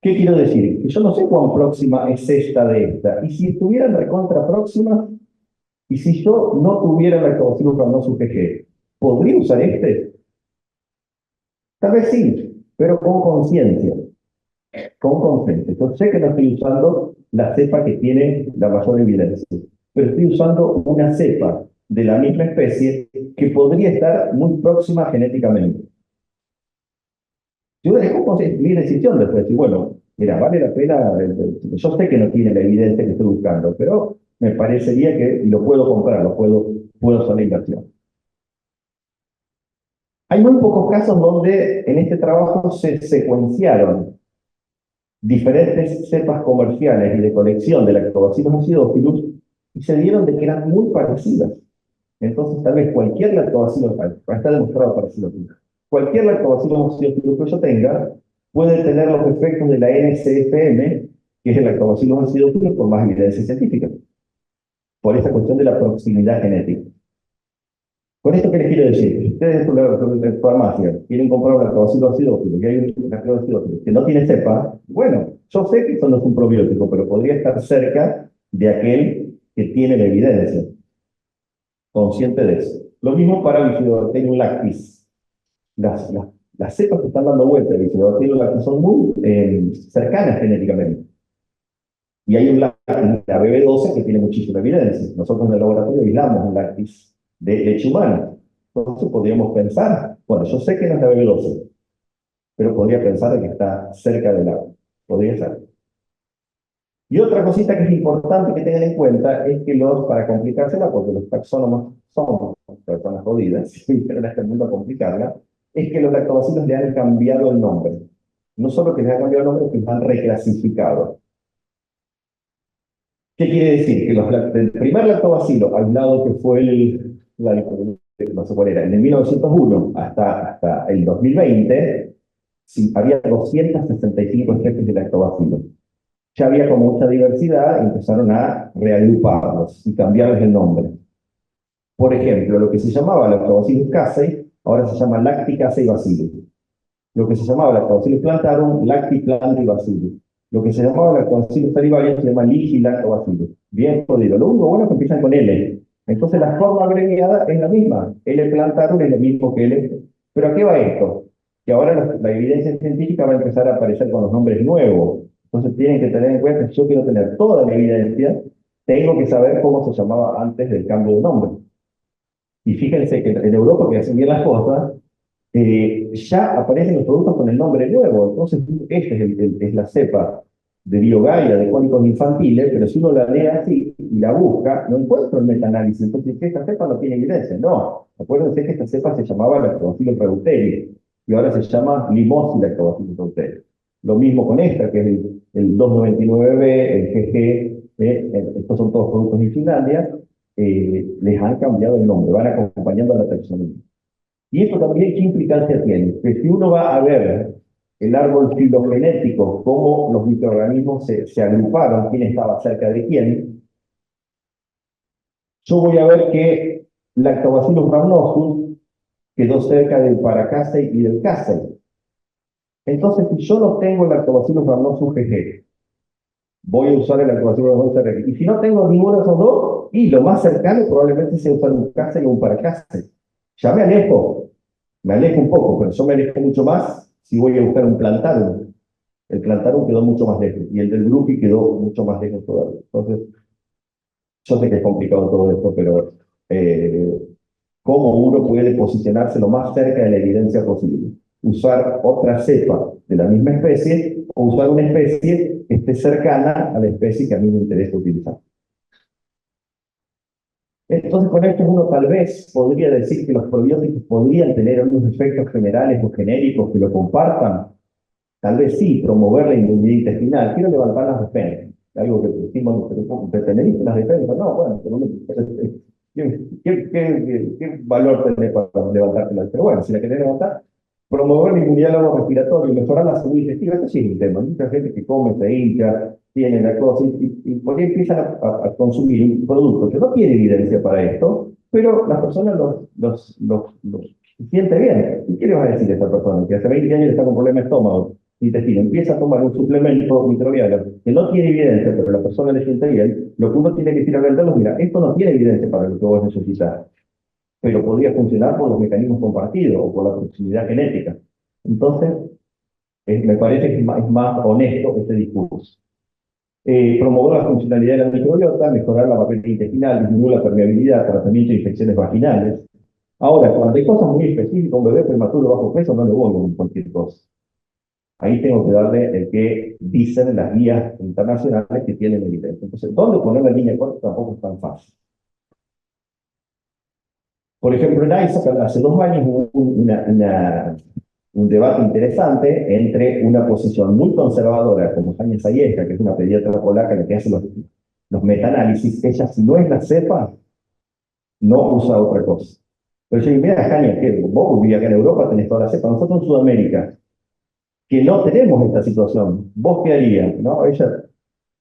¿Qué quiero decir? Que yo no sé cuán próxima es esta de esta. Y si estuvieran recontra próximas, y si yo no tuviera la lactobacillus rhamnosus GG, ¿podría usar este? Tal vez sí, pero con conciencia. Con conciencia. Yo sé que no estoy usando la cepa que tiene la mayor evidencia, pero estoy usando una cepa de la misma especie que podría estar muy próxima genéticamente. Si uno dejó mi decisión después, y bueno, mira, vale la pena, yo sé que no tiene la evidencia que estoy buscando, pero me parecería que lo puedo comprar, puedo hacer la inversión. Hay muy pocos casos donde en este trabajo se secuenciaron diferentes cepas comerciales y de colección de Lactobacillus acidophilus y se dieron de que eran muy parecidas. Entonces, tal vez cualquier Lactobacillus, está demostrado parecido, cualquier Lactobacillus acidophilus que yo tenga puede tener los efectos de la NCFM, que es el Lactobacillus acidophilus, con más evidencia científica, por esa cuestión de la proximidad genética. Con esto, ¿qué les quiero decir? Si ustedes en la farmacia quieren comprar un lactobacillus acidophilus, que hay un lactobacillus acidophilus que no tiene cepa, bueno, yo sé que eso no es un probiótico, pero podría estar cerca de aquel que tiene la evidencia, consciente de eso. Lo mismo para Bifidobacterium lactis. Las, las, las cepas que están dando vuelta de Bifidobacterium lactis son muy cercanas genéticamente. Y hay un lactis, la BB12, que tiene muchísima evidencia. Nosotros en el laboratorio aislamos un lactis de leche humana. Entonces podríamos pensar, bueno, yo sé que no es la BB12, pero podría pensar que está cerca del agua. Podría ser. Y otra cosita que es importante que tengan en cuenta es que para complicársela, porque los taxónomos son personas jodidas, pero en este mundo a complicarla, es que los lactobacilos le han cambiado el nombre. No solo que les han cambiado el nombre, sino que los han reclasificado. ¿Qué quiere decir? Que el primer lactobacilo aislado que fue no sé cuál era, en el 1901 hasta el 2020, sí, había 265 especies de lactobacilos. Ya había como mucha diversidad, empezaron a reagruparlos y cambiarles el nombre. Por ejemplo, lo que se llamaba Lactobacillus casei, ahora se llama Lacticasei bacillus. Lo que se llamaba Lactobacillus plantarum, Lactiplanti-bacillus. Lo que se llamaba Lactobacillus salivarius se llama Ligi-lactobacillus. Bien jodido. Lo único bueno es que empiezan con L. Entonces la forma abreviada es la misma. L plantarum es lo mismo que L. ¿Pero a qué va esto? Que ahora la evidencia científica va a empezar a aparecer con los nombres nuevos. Entonces tienen que tener en cuenta que si yo quiero tener toda la evidencia, tengo que saber cómo se llamaba antes del cambio de nombre. Y fíjense que en Europa, que hacen bien las cosas, ya aparecen los productos con el nombre nuevo. Entonces, esta es la cepa de Biogaia, de cólicos infantiles, pero si uno la lee así y la busca, no encuentra el metaanálisis. Entonces, ¿que esta cepa no tiene evidencia? No. Acuérdense que esta cepa se llamaba Lactobacillus reuteri y ahora se llama Limosis Lactobacillus reuteri. Lo mismo con esta, que es el 299B, el GG, estos son todos productos de Finlandia, les han cambiado el nombre, van acompañando a la taxonomía. Y esto también, ¿qué implicancia tiene? Que si uno va a ver el árbol filogenético, cómo los microorganismos se agruparon, quién estaba cerca de quién, yo voy a ver que Lactobacillus rhamnosus quedó cerca del Paracasei y del Casei. Entonces, si yo no tengo el Lactobacillus rhamnosus GG, voy a usar el Lactobacillus rhamnosus RG. Y si no tengo ninguno de esos dos, y lo más cercano probablemente sea usar un Casei o un Paracasei. Ya me alejo un poco, pero yo me alejo mucho más si voy a buscar un plantarum. El plantarum quedó mucho más lejos y el del Bruki quedó mucho más lejos todavía. Entonces, yo sé que es complicado todo esto, pero ¿cómo uno puede posicionarse lo más cerca de la evidencia posible? Usar otra cepa de la misma especie o usar una especie que esté cercana a la especie que a mí me interesa utilizar. Entonces, con esto uno tal vez podría decir que los probióticos podrían tener unos efectos generales o genéricos que lo compartan. Tal vez sí, promover la inmunidad intestinal. Quiero levantar las defensas. Algo que decimos, ¿tener las defensas? No, bueno, pero ¿qué valor tiene para levantártelas? Pero bueno, si la querés levantar, promover la inmunidad respiratoria y mejorar la salud digestiva, esto sí es un tema. Mucha gente que come, se hincha, tiene la cosa, y por ahí empiezan a consumir un producto que no tiene evidencia para esto, pero las personas los sienten bien. ¿Y qué le va a decir a esta persona que hace 20 años está con problemas de estómago, intestino, empieza a tomar un suplemento microbiano que no tiene evidencia, pero la persona le siente bien? Lo que uno tiene que decir a venderlo, mira, esto no tiene evidencia para lo que vos necesitas, pero podría funcionar por los mecanismos compartidos o por la proximidad genética. Entonces, me parece que es más honesto este discurso. Promover la funcionalidad de la microbiota, mejorar la papel intestinal, disminuir la permeabilidad, tratamiento de infecciones vaginales. Ahora, cuando hay cosas muy específicas, un bebé prematuro bajo peso no le voy con cualquier cosa. ahí tengo que darle el que dicen las guías internacionales que tienen evidencia. Entonces, ¿dónde poner la línea corta? Tampoco es tan fácil. Por ejemplo, en ISAC hace 2 años hubo un debate interesante entre una posición muy conservadora, como Jania Zajewska, que es una pediatra polaca la que hace los metaanálisis. Ella, si no es la cepa, no usa otra cosa. Pero yo digo, mira, Jania, que vos vivís acá en Europa, tenés toda la cepa. Nosotros en Sudamérica, que no tenemos esta situación, ¿vos qué harías? ¿No? Ella,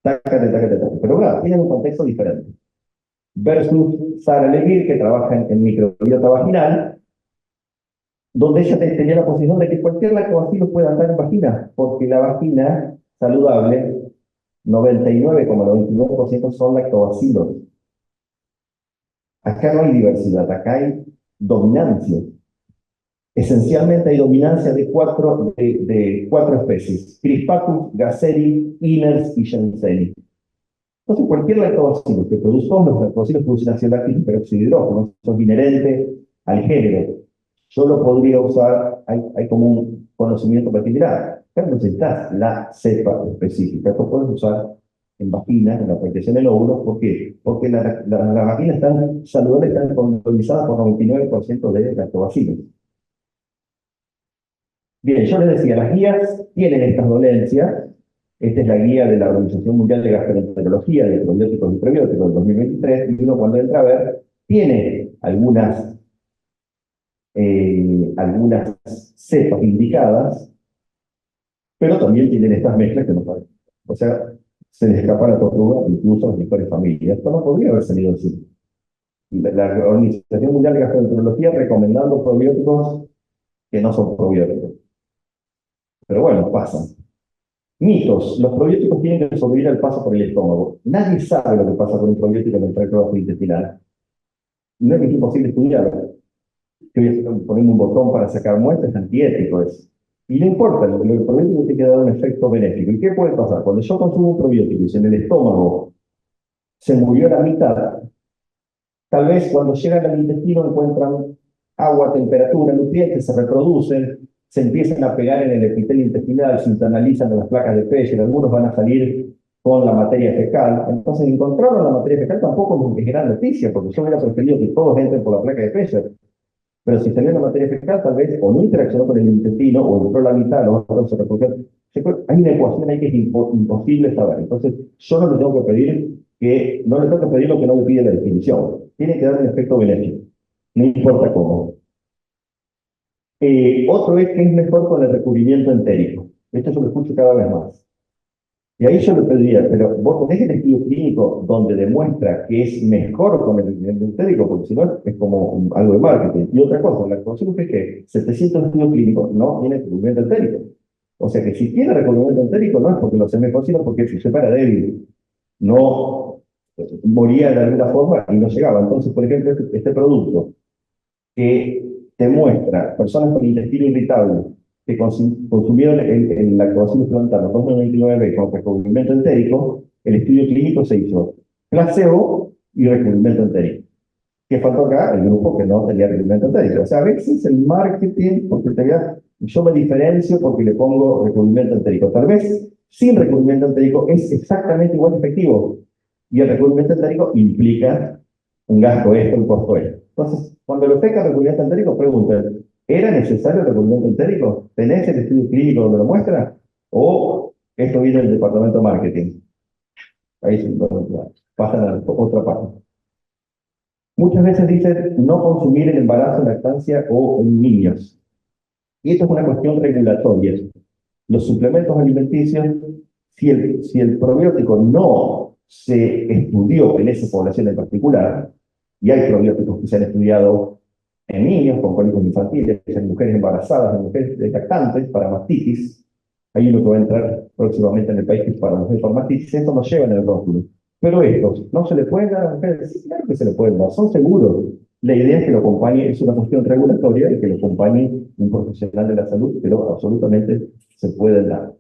tácate, tácate, tácate. Pero claro, tienen un contexto diferente. Versus Sara Levir, que trabaja en microbiota vaginal, donde ella tenía la posición de que cualquier lactobacilo puede andar en vagina, porque la vagina saludable, 99,99% son lactobacilos. Acá no hay diversidad, acá hay dominancia. Esencialmente hay dominancia de cuatro especies: Crispatus, Gasseri, Iners y Jenseni. Entonces, cualquier lactobacilo que produzca, los lactobacilos producen ácido láctico y peróxido de hidrógeno, eso es inherente al género. Yo lo podría usar, hay como un conocimiento para tirar, pero necesitas la cepa específica. Esto puedes usar en vaginas, en la protección del óvulo. ¿Por qué? Porque las vaginas están saludables, están colonizadas por 99% de lactobacilos. Bien, yo les decía, las guías tienen estas dolencias. Esta es la guía de la Organización Mundial de Gastroenterología de probióticos y prebióticos del 2023, y uno cuando entra a ver, tiene algunas cepas indicadas, pero también tienen estas mezclas que no saben. O sea, se les escapa la tortuga incluso a las mejores familias. Esto no podría haber salido así. La Organización Mundial de Gastroenterología recomendando probióticos que no son probióticos. Pero bueno, pasan. Mitos. Los probióticos tienen que sobrevivir al paso por el estómago. Nadie sabe lo que pasa con un probiótico en el tracto gastrointestinal. No es imposible estudiarlo. Que voy a poner un botón para sacar muestras, es antiético eso. Y no importa, el probiótico tiene que dar un efecto benéfico. ¿Y qué puede pasar? Cuando yo consumo un probiótico y si en el estómago se murió la mitad, tal vez cuando llegan al intestino encuentran agua, temperatura, nutrientes, se reproducen, se empiezan a pegar en el epitelio intestinal, se internalizan en las placas de Peyer, algunos van a salir con la materia fecal. Entonces, encontraron la materia fecal tampoco es gran noticia, porque yo hubiera preferido que todos entren por la placa de Peyer. Pero si salió la materia fecal, tal vez o no interaccionó con el intestino, o entró la mitad, los otros se reprodujeron. Hay una ecuación ahí que es imposible saber. Entonces, yo no le tengo que pedir no le tengo que pedir lo que no me pide la definición. Tiene que dar un efecto benéfico, no importa cómo. Otro es que es mejor con el recubrimiento entérico. Esto yo lo escucho cada vez más. Y ahí yo le pediría, pero vos tenés el estudio clínico donde demuestra que es mejor con el recubrimiento entérico, porque si no es como algo de marketing. Y otra cosa, la cosa es que 700 estudios clínicos no tienen recubrimiento entérico. O sea que si tiene recubrimiento entérico no es porque lo hace mejor, sino porque su cepa era débil. No moría de alguna forma y no llegaba. Entonces, por ejemplo, este producto que te muestra personas con intestino irritable que consumieron el lactobacillus plantarum 299 con recubrimiento entérico, el estudio clínico se hizo placebo y recubrimiento entérico. ¿Qué faltó acá? El grupo que no tenía recubrimiento entérico. O sea, a veces el marketing, porque yo me diferencio porque le pongo recubrimiento entérico. Tal vez sin recubrimiento entérico es exactamente igual de efectivo. Y el recubrimiento entérico implica un gasto extra, un costo extra. Entonces, cuando lo peca recubrimiento entérico, preguntan, ¿era necesario el recubrimiento entérico? ¿Tenés el estudio clínico donde lo muestra? ¿O esto viene del departamento de marketing? Ahí se pasan a otra parte. Muchas veces dicen no consumir en embarazo, en lactancia o en niños. Y esto es una cuestión regulatoria. Los suplementos alimenticios, si el probiótico no se estudió en esa población en particular, y hay probióticos que se han estudiado en niños con cólicos infantiles, en mujeres embarazadas, en mujeres lactantes, para mastitis, hay uno que va a entrar próximamente en el país que es para mujeres con mastitis, eso no lleva en el rótulo. Pero estos, ¿no se le pueden dar a mujeres? Sí, claro que se le pueden dar, son seguros. La idea es que lo acompañe, es una cuestión regulatoria, y que lo acompañe un profesional de la salud, pero absolutamente se pueden dar.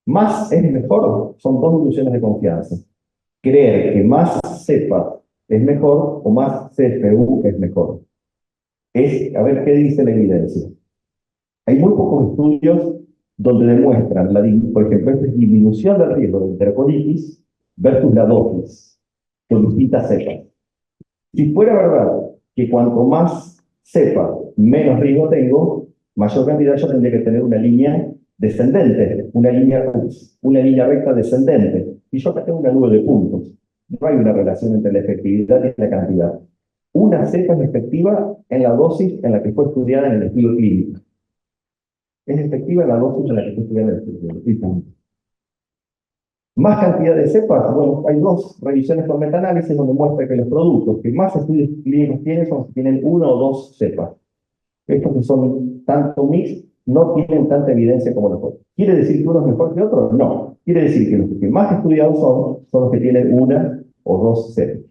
Más es mejor, son dos ilusiones de confianza. Creer que más cepa es mejor o más CFU es mejor. A ver qué dice la evidencia. Hay muy pocos estudios donde demuestran, por ejemplo, esta es disminución del riesgo de enterocolitis versus la dosis con distintas cepas. Si fuera verdad que cuanto más cepa, menos riesgo tengo, mayor cantidad yo tendría que tener una línea descendente, una línea recta descendente. Y yo acá tengo una nube de puntos. No hay una relación entre la efectividad y la cantidad. Una cepa es efectiva en la dosis en la que fue estudiada en el estudio clínico. Es efectiva en la dosis en la que fue estudiada en el estudio clínico. Y punto. Más cantidad de cepas, bueno, hay dos revisiones con metaanálisis donde muestra que los productos que más estudios clínicos tienen son los que tienen una o dos cepas. Estos que son tanto mix no tienen tanta evidencia como los otros. ¿Quiere decir que uno es mejor que otro? No. Quiere decir que los que más estudiados son los que tienen una o dos cepas.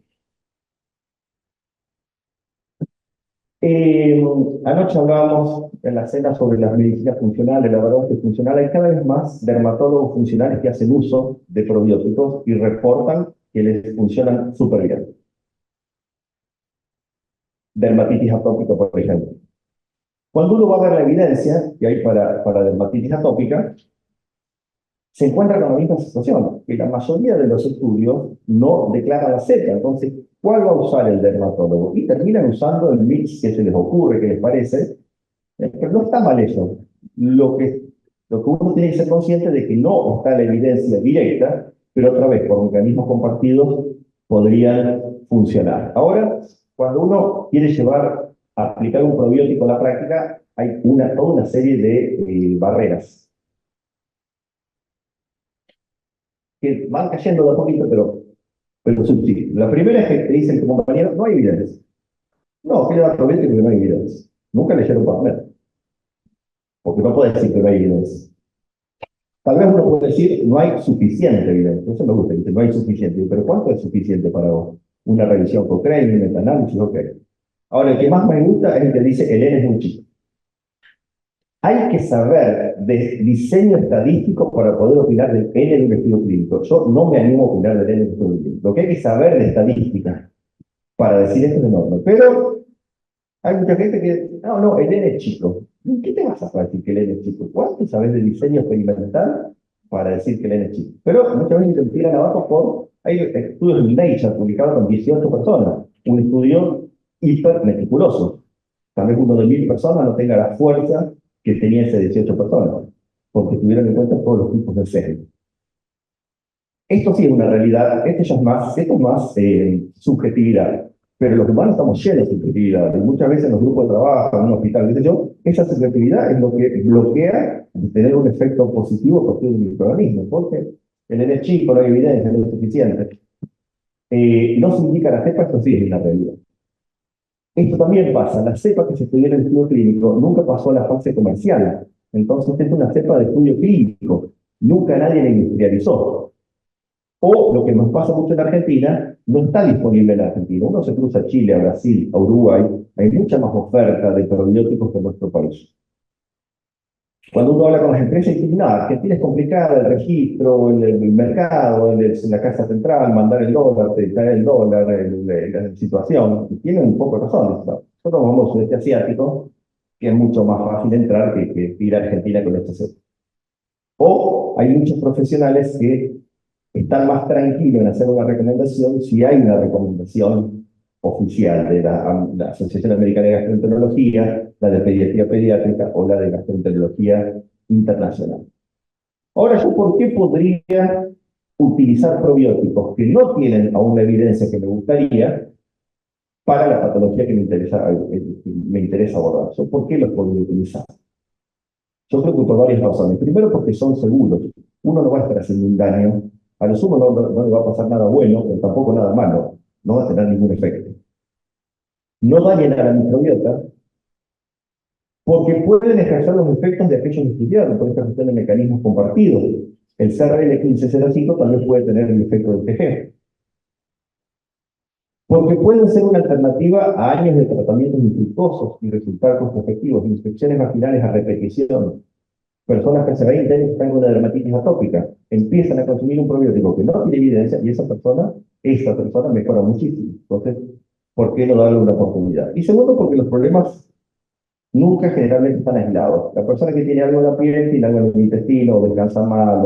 Anoche hablábamos en la cena sobre las medicinas funcionales, la verdad es que funcional. Hay cada vez más dermatólogos funcionales que hacen uso de probióticos y reportan que les funcionan súper bien. Dermatitis atópica, por ejemplo. Cuando uno va a ver la evidencia que hay para dermatitis atópica, se encuentra con la misma situación, que la mayoría de los estudios no declaran la cepa. Entonces, ¿cuál va a usar el dermatólogo? Y terminan usando el mix que se les ocurre, que les parece, pero no está mal eso. Lo que uno tiene que ser consciente de que no está la evidencia directa, pero otra vez, por mecanismos compartidos, podrían funcionar. Ahora, cuando uno quiere aplicar un probiótico a la práctica, hay toda una serie de barreras que van cayendo de a poquito, pero subsisten. La primera es que te dicen tu compañero, no hay evidencia. No, que le da probiótico porque no hay evidencia. Nunca leyeron PubMed, porque no puede decir que no hay evidencia. Tal vez uno puede decir, no hay suficiente evidencia. Eso me gusta, dice, no hay suficiente. Pero ¿cuánto es suficiente para vos? Una revisión Cochrane, un metaanálisis, ok. Ahora, el que más me gusta es el que dice, el N es muy chico. Hay que saber de diseño estadístico para poder opinar del N de un estudio clínico. Yo no me animo a opinar del N de un estudio clínico. Lo que hay que saber de estadística para decir esto es enorme. Pero hay mucha gente que, no, el N es chico. ¿Qué te vas a decir que el N es chico? ¿Cuánto sabes de diseño experimental para decir que el N es chico? Pero muchas veces te tiran abajo hay estudios en Nature publicados con 18 personas. Un estudio hiper meticuloso. Tal vez uno de 1000 personas no tenga la fuerza que tenía ese 18 personas, porque tuvieron en cuenta todos los tipos de sesgo. Esto sí es una realidad, esto es más subjetividad, pero los humanos estamos llenos de subjetividad, y muchas veces en los grupos de trabajo, en un hospital, qué sé yo, esa subjetividad es lo que bloquea de tener un efecto positivo por todo el microorganismo, porque el N chico no hay evidencia, no es suficiente. No se indica la cepa, esto sí es una realidad. Esto también pasa, la cepa que se estudió en el estudio clínico nunca pasó a la fase comercial, entonces es una cepa de estudio clínico, nunca nadie la industrializó. O lo que nos pasa mucho en Argentina, no está disponible en Argentina. Uno se cruza a Chile, a Brasil, a Uruguay, hay mucha más oferta de probióticos que en nuestro país. Cuando uno habla con las empresas, dicen, no, Argentina es complicada, el registro, el mercado, la casa central, mandar el dólar, traer el dólar, la situación. Y tienen un poco de razón. Nosotros vamos al sudeste asiático, que es mucho más fácil entrar que ir a Argentina con este sector. O hay muchos profesionales que están más tranquilos en hacer una recomendación si hay una recomendación oficial de la Asociación Americana de Gastroenterología, la de Pediatría Pediátrica o la de Gastroenterología Internacional. Ahora, ¿yo por qué podría utilizar probióticos que no tienen aún la evidencia que me gustaría para la patología que me interesa abordar? ¿Yo por qué los podría utilizar? Yo creo que por varias razones. Primero, porque son seguros. Uno no va a estar haciendo un daño. A lo sumo no le va a pasar nada bueno, pero tampoco nada malo. No va a tener ningún efecto. No dañan a la microbiota, porque pueden ejercer los efectos de aquellos estudiados, por esta cuestión de mecanismos compartidos. El CRL1505 también puede tener el efecto del TG. Porque pueden ser una alternativa a años de tratamientos infructuosos y resultar efectivos, infecciones vaginales a repetición. Personas que hace 20 años están con una dermatitis atópica, empiezan a consumir un probiótico que no tiene evidencia y esta persona mejora muchísimo. Entonces, ¿por qué no darle una oportunidad? Y segundo, porque los problemas Nunca generalmente están aislados. La persona que tiene algo en la piel tiene algo en el intestino, o descansa mal.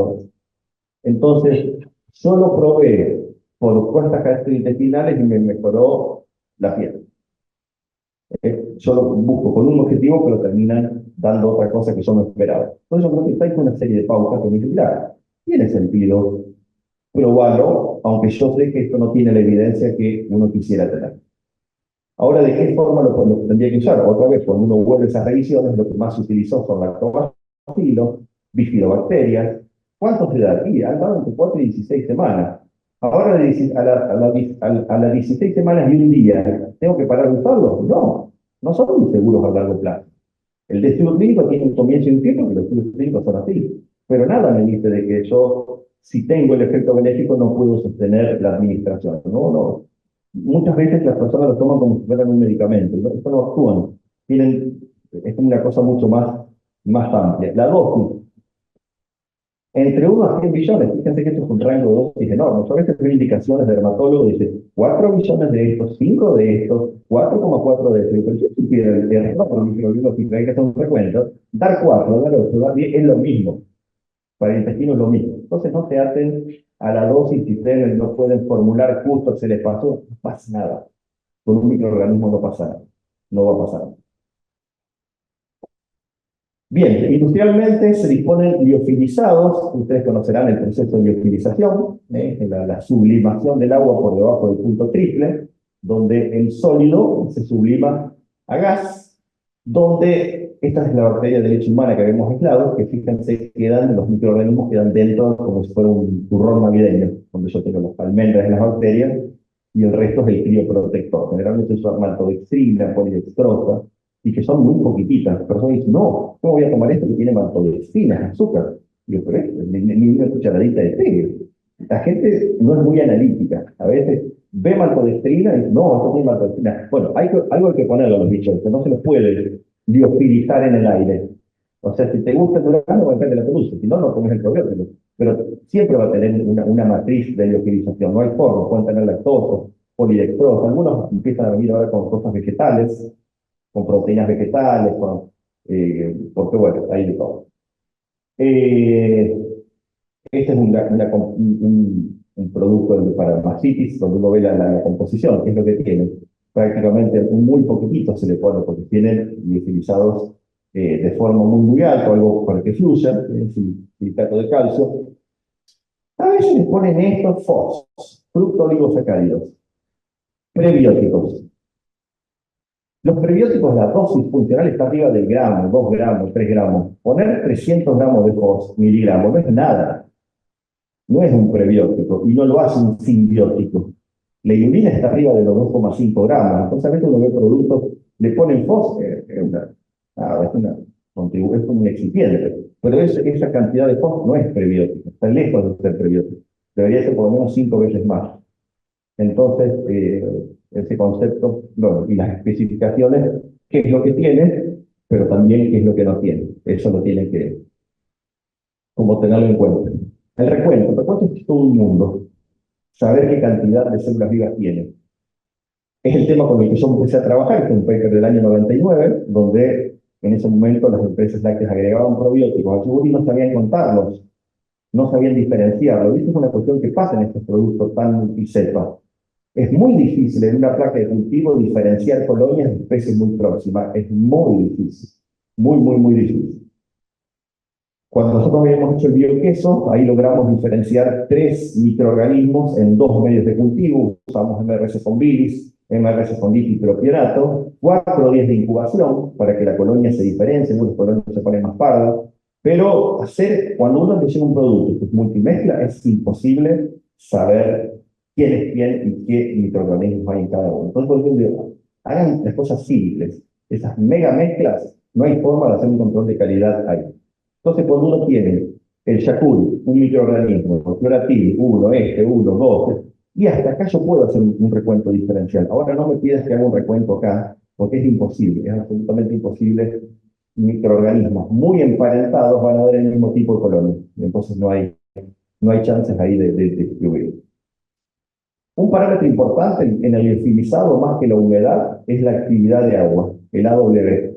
Entonces, yo lo probé por cuestas gastrointestinales y me mejoró la piel. Yo lo busco con un objetivo, pero terminan dando otra cosa que yo no esperaba. Entonces, yo creo que está ahí una serie de pautas que me dicen, claro, tiene sentido probarlo, aunque yo sé que esto no tiene la evidencia que uno quisiera tener. Ahora, ¿de qué forma lo tendría que usar? Otra vez, cuando uno vuelve a esas revisiones, lo que más se utilizó son lactobacilos, bifidobacterias. ¿Cuántos de edad? Y han dado entre 4 y 16 semanas. Ahora, a las 16 semanas y un día, ¿tengo que parar de usarlo? No, no son muy seguros a largo plazo. El de estudio clínico tiene un comienzo y un tiempo, que los estudios clínicos son así. Pero nada me dice de que yo, si tengo el efecto benéfico, no puedo sostener la administración. No, no. Muchas veces las personas lo toman como si fueran un medicamento. ¿No? Eso no actúan. Tienen, es una cosa mucho más amplia. La dosis, entre 1 a 100 billones, fíjense que esto es un rango de dosis enorme. Yo a veces veo indicaciones de dermatólogos, dice 4 billones de estos, 5 de estos, 4,4 de estos. Pero si yo supiera el error por microbiológico, hay que hacer un recuento, dar 4, dar 8, dar 10 es lo mismo. Para el intestino es lo mismo. Entonces no se hacen a la dosis si ustedes no pueden formular justo, se les pasó, no pasa nada. Con un microorganismo no pasa nada. No va a pasar. Bien, industrialmente se disponen liofilizados, ustedes conocerán el proceso de liofilización, la sublimación del agua por debajo del punto triple, donde el sólido se sublima a gas, donde esta es la bacteria de leche humana que habíamos aislado, que fíjense, los microorganismos quedan dentro como si fuera un turrón navideño, donde yo tengo las almendras de las bacterias y el resto es el crioprotector. Generalmente es maltodextrina, polidextrosa, y que son muy poquititas. Las personas dicen, no, ¿cómo voy a tomar esto que tiene maltodextrina, azúcar? Digo, pero es ni una cucharadita de té. La gente no es muy analítica. A veces ve maltodextrina y dice, no, esto tiene maltodextrina. Bueno, algo hay que ponerlo a los bichos, que no se los puede liofilizar en el aire. O sea, si te gusta el durazno, depende de la pelusa, si no, no comes el probiótico. Pero siempre va a tener una matriz de liofilización, no hay forma, pueden tener lactosa, polidextrosa, algunos empiezan a venir ahora con cosas vegetales, con proteínas vegetales, porque bueno, hay de todo. Eh, este es un producto para mastitis, donde uno ve la composición, que es lo que tiene. Prácticamente muy poquitito se le pone, porque tienen utilizados de forma muy alta, algo para que fluya, silicato de calcio. A veces les ponen estos FOS, fructooligosacáridos, prebióticos. Los prebióticos, la dosis funcional está arriba del gramo, 2 gramos, 3 gramos. Poner 300 gramos de FOS, miligramos, no es nada. No es un prebiótico y no lo hace un simbiótico. La inulina está arriba de los 2,5 gramos. Entonces a veces uno ve productos, le ponen FOS, es como un excipiente. Pero esa cantidad de FOS no es prebiótico, está lejos de ser prebiótico. Debería ser por lo menos 5 veces más. Entonces, ese concepto, bueno, y las especificaciones, qué es lo que tiene, pero también qué es lo que no tiene. Eso lo tienen que, como tenerlo en cuenta. El recuento es todo un mundo. Saber qué cantidad de células vivas tiene. Es el tema con el que yo empecé a trabajar, que es un paper del año 99, donde en ese momento las empresas lácteas agregaban probióticos al yogur y no sabían contarlos, no sabían diferenciarlos. Y eso es una cuestión que pasa en estos productos tan multicepa. Es muy difícil en una placa de cultivo diferenciar colonias de especies muy próximas. Es muy difícil. Muy difícil. Cuando nosotros habíamos hecho el bioqueso, ahí logramos diferenciar 3 microorganismos en 2 medios de cultivo. Usamos MRS con bilis, MRS con dipropionato, 4 días de incubación para que la colonia se diferencie, algunas colonias se ponen más pardas. Pero cuando uno le llega un producto que es multimezcla, es imposible saber quién es quién y qué microorganismos hay en cada uno. Entonces, por ejemplo, hagan las cosas simples. Esas mega mezclas, no hay forma de hacer un control de calidad ahí. Entonces, cuando uno tiene el Yakult, un microorganismo, el Cloratil, uno, dos, y hasta acá yo puedo hacer un recuento diferencial. Ahora no me pidas que haga un recuento acá, porque es imposible, es absolutamente imposible. Microorganismos muy emparentados van a dar el mismo tipo de colonia. Entonces no hay chances ahí de distribuir. Un parámetro importante en el liofilizado, más que la humedad, es la actividad de agua, el AW.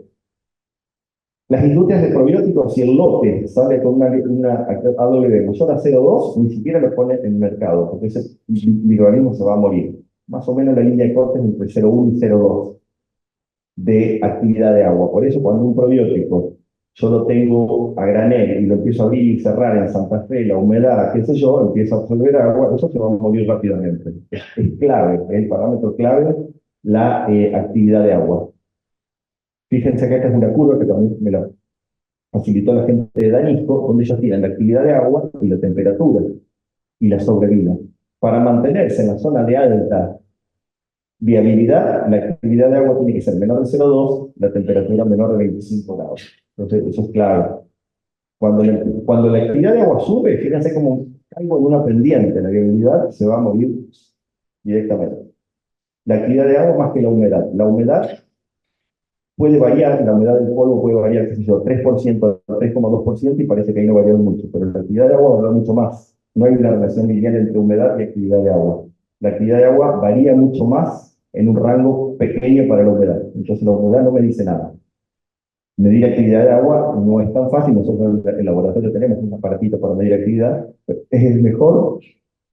Las industrias de probióticos, si el lote sale con una AW mayor a 0,2, ni siquiera lo ponen en el mercado, porque ese microorganismo se va a morir. Más o menos la línea de corte es entre 0,1 y 0,2 de actividad de agua. Por eso cuando un probiótico yo lo tengo a granel y lo empiezo a abrir y cerrar en Santa Fe, la humedad, qué sé yo, empieza a absorber agua, eso se va a morir rápidamente. Es clave, es el parámetro clave, la actividad de agua. Fíjense que esta es una curva que también me la facilitó la gente de Danisco, donde ellos tienen la actividad de agua y la temperatura y la sobrevida. Para mantenerse en la zona de alta viabilidad, la actividad de agua tiene que ser menor de 0,2, la temperatura menor de 25 grados. Entonces, eso es clave. Cuando la actividad de agua sube, fíjense como algo en una pendiente, la viabilidad se va a morir directamente. La actividad de agua más que la humedad. La humedad puede variar, la humedad del polvo puede variar, qué sé yo, 3%, 3,2%, y parece que ahí no varía mucho, pero la actividad de agua varía mucho más. No hay una relación lineal entre humedad y actividad de agua. La actividad de agua varía mucho más en un rango pequeño para la humedad. Entonces la humedad no me dice nada. Medir actividad de agua no es tan fácil, nosotros en el laboratorio tenemos un aparatito para medir actividad, pero es el mejor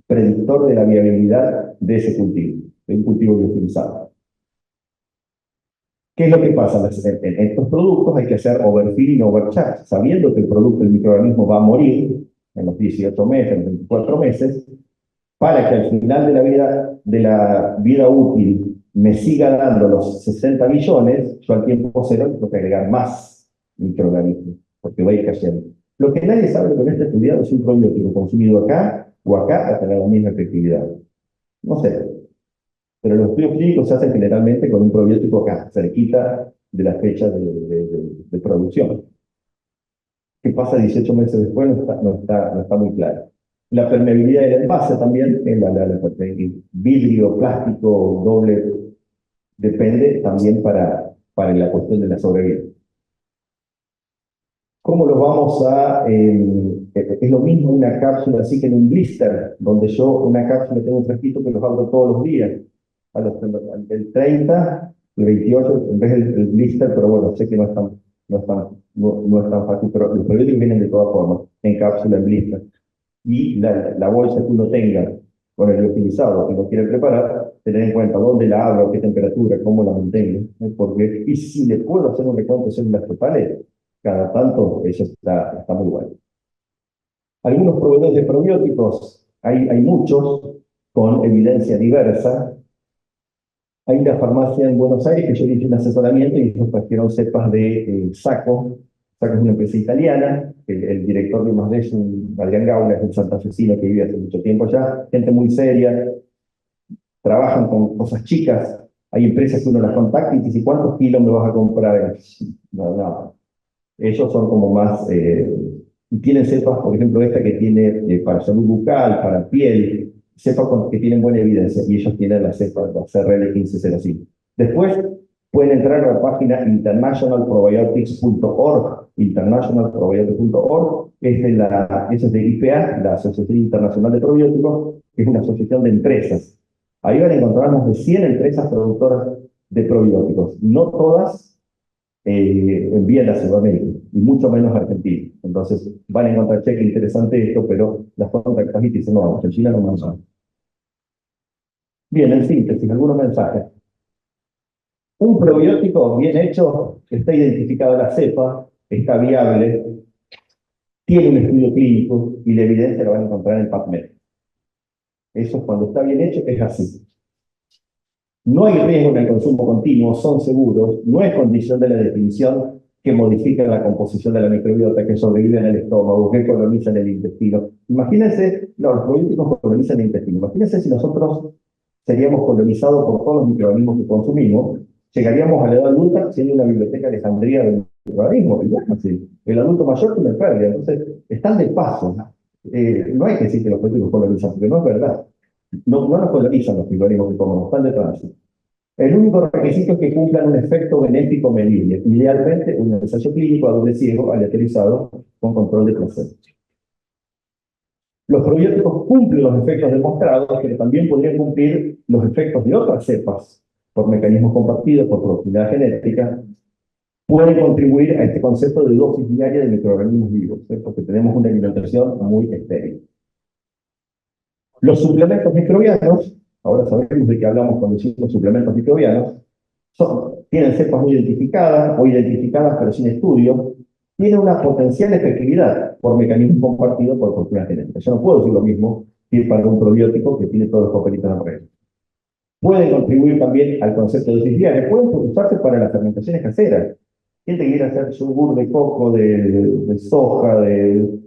predictor de la viabilidad de ese cultivo, de un cultivo bioutilizado. ¿Qué es lo que pasa? En estos productos hay que hacer overfilling, overcharge, sabiendo que el producto, el microorganismo va a morir en los 18 meses, en los 24 meses, para que al final de la vida útil me siga dando los 60 millones, yo al tiempo cero tengo que agregar más microorganismos, porque va a ir cayendo. Lo que nadie sabe, lo que no está estudiado, es un probiótico consumido acá o acá para tener la misma efectividad. No sé, pero los estudios clínicos se hacen generalmente con un probiótico acá, cerquita de la fecha de producción. ¿Qué pasa 18 meses después? No está muy claro. La permeabilidad del envase también, el vidrio, plástico, doble, depende también para la cuestión de la sobrevida. ¿Cómo lo vamos a...? Es lo mismo una cápsula así que en un blister, donde yo una cápsula tengo un frasquito que los abro todos los días. El 30, el 28, en vez del blister, pero bueno, sé que no es tan fácil, pero los probióticos vienen de todas formas, en cápsula, en blister. Y la bolsa que uno tenga con el utilizado, que lo quiere preparar, tener en cuenta dónde la abro, qué temperatura, cómo la mantengo, ¿no? Porque, y si le puedo hacer un recuento de células totales, cada tanto, eso está muy bueno. Algunos proveedores de probióticos, hay muchos, con evidencia diversa. Hay una farmacia en Buenos Aires que yo le hice un asesoramiento y ellos trajeron cepas de Saco. Saco es una empresa italiana, el director de I+D es Adrián Gaula, es un santafesino que vive hace mucho tiempo allá, gente muy seria, trabajan con cosas chicas. Hay empresas que uno las contacta y dice, ¿cuántos kilos me vas a comprar? No. Ellos son como más, y tienen cepas, por ejemplo, esta que tiene para salud bucal, para piel, cepas que tienen buena evidencia, y ellos tienen la cepa, la CRL 1505. Después pueden entrar a la página internationalprobiotics.org, internationalprobiotics.org, eso es de IPA, la Asociación Internacional de Probióticos, que es una asociación de empresas. Ahí van a encontrar más de 100 empresas productoras de probióticos. No todas envían a Sudamérica, y mucho menos a Argentina. Entonces, van a encontrar, che, qué interesante esto, pero las contactas y dicen, no, Argentina no mandan. Bien, en síntesis, algunos mensajes. Un probiótico bien hecho, está identificada la cepa, está viable, tiene un estudio clínico y la evidencia la van a encontrar en PubMed. Eso cuando está bien hecho es así. No hay riesgo en el consumo continuo, son seguros, no es condición de la definición que modifican la composición de la microbiota, que sobrevive en el estómago, que colonizan el intestino. Imagínense, no, los probióticos colonizan el intestino. Imagínense si nosotros seríamos colonizados por todos los microorganismos que consumimos, llegaríamos a la edad adulta siendo una biblioteca alejandría de microorganismos. Y bueno, sí, el adulto mayor tiene pérdida. Entonces, están de paso. No hay que decir que los probióticos colonizan, porque no es verdad. No nos colonizan los microorganismos que comemos, están de tránsito. El único requisito es que cumplan un efecto benéfico medible, idealmente un ensayo clínico a doble ciego, aleatorizado, con control de placer. Los probióticos cumplen los efectos demostrados, pero también podrían cumplir los efectos de otras cepas, por mecanismos compartidos, por proximidad genética, puede contribuir a este concepto de dosis diaria de microorganismos vivos, porque tenemos una alimentación muy estéril. Los suplementos microbianos, ahora sabemos de qué hablamos cuando decimos suplementos microbianos, tienen cepas muy identificadas o identificadas pero sin estudio, tienen una potencial efectividad por mecanismo compartido por cultura genética. Yo no puedo decir lo mismo que para un probiótico que tiene todos los papelitos en red. Pueden contribuir también al concepto de dosis diaria, pueden usarse para las fermentaciones caseras. Gente que quiere hacer yogur de coco, de soja,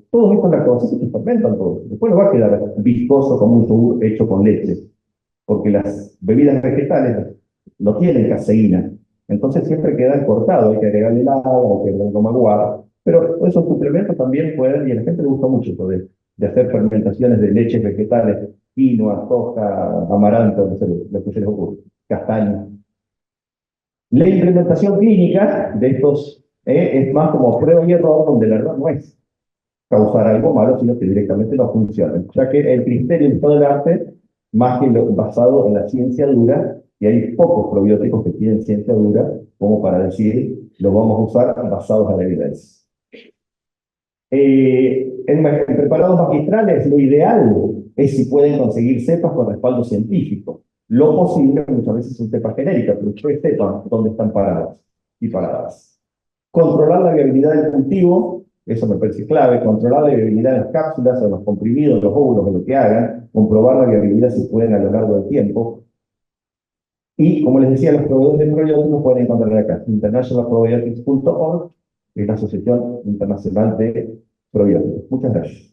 todos estos lactobacillus que fermentan todo. Después no va a quedar viscoso como un yogur hecho con leche, porque las bebidas vegetales no tienen caseína. Entonces siempre quedan cortados, hay que agregarle el agua, hay que agregarle como agua. Pero esos suplementos también pueden, y a la gente le gusta mucho eso de hacer fermentaciones de leches vegetales, quinoa, soja, amaranto, no sé, lo que se les ocurre, castaña. La implementación clínica de estos es más como prueba y error, donde el error no es causar algo malo, sino que directamente no funciona. Ya que el criterio de todo el arte, más que basado en la ciencia dura, y hay pocos probióticos que tienen ciencia dura, como para decir, lo vamos a usar basados en la evidencia. En preparados magistrales, lo ideal es si pueden conseguir cepas con respaldo científico. Lo posible muchas veces son cepas genéricas, pero ustedes sepan dónde están paradas y paradas. Controlar la viabilidad del cultivo, eso me parece clave, controlar la viabilidad de las cápsulas, o los comprimidos, los óvulos, o lo que hagan, comprobar la viabilidad si pueden a lo largo del tiempo. Y, como les decía, los proveedores de probióticos pueden encontrar acá, internationalprobiotics.org, que es la Asociación Internacional de Probióticos. Muchas gracias.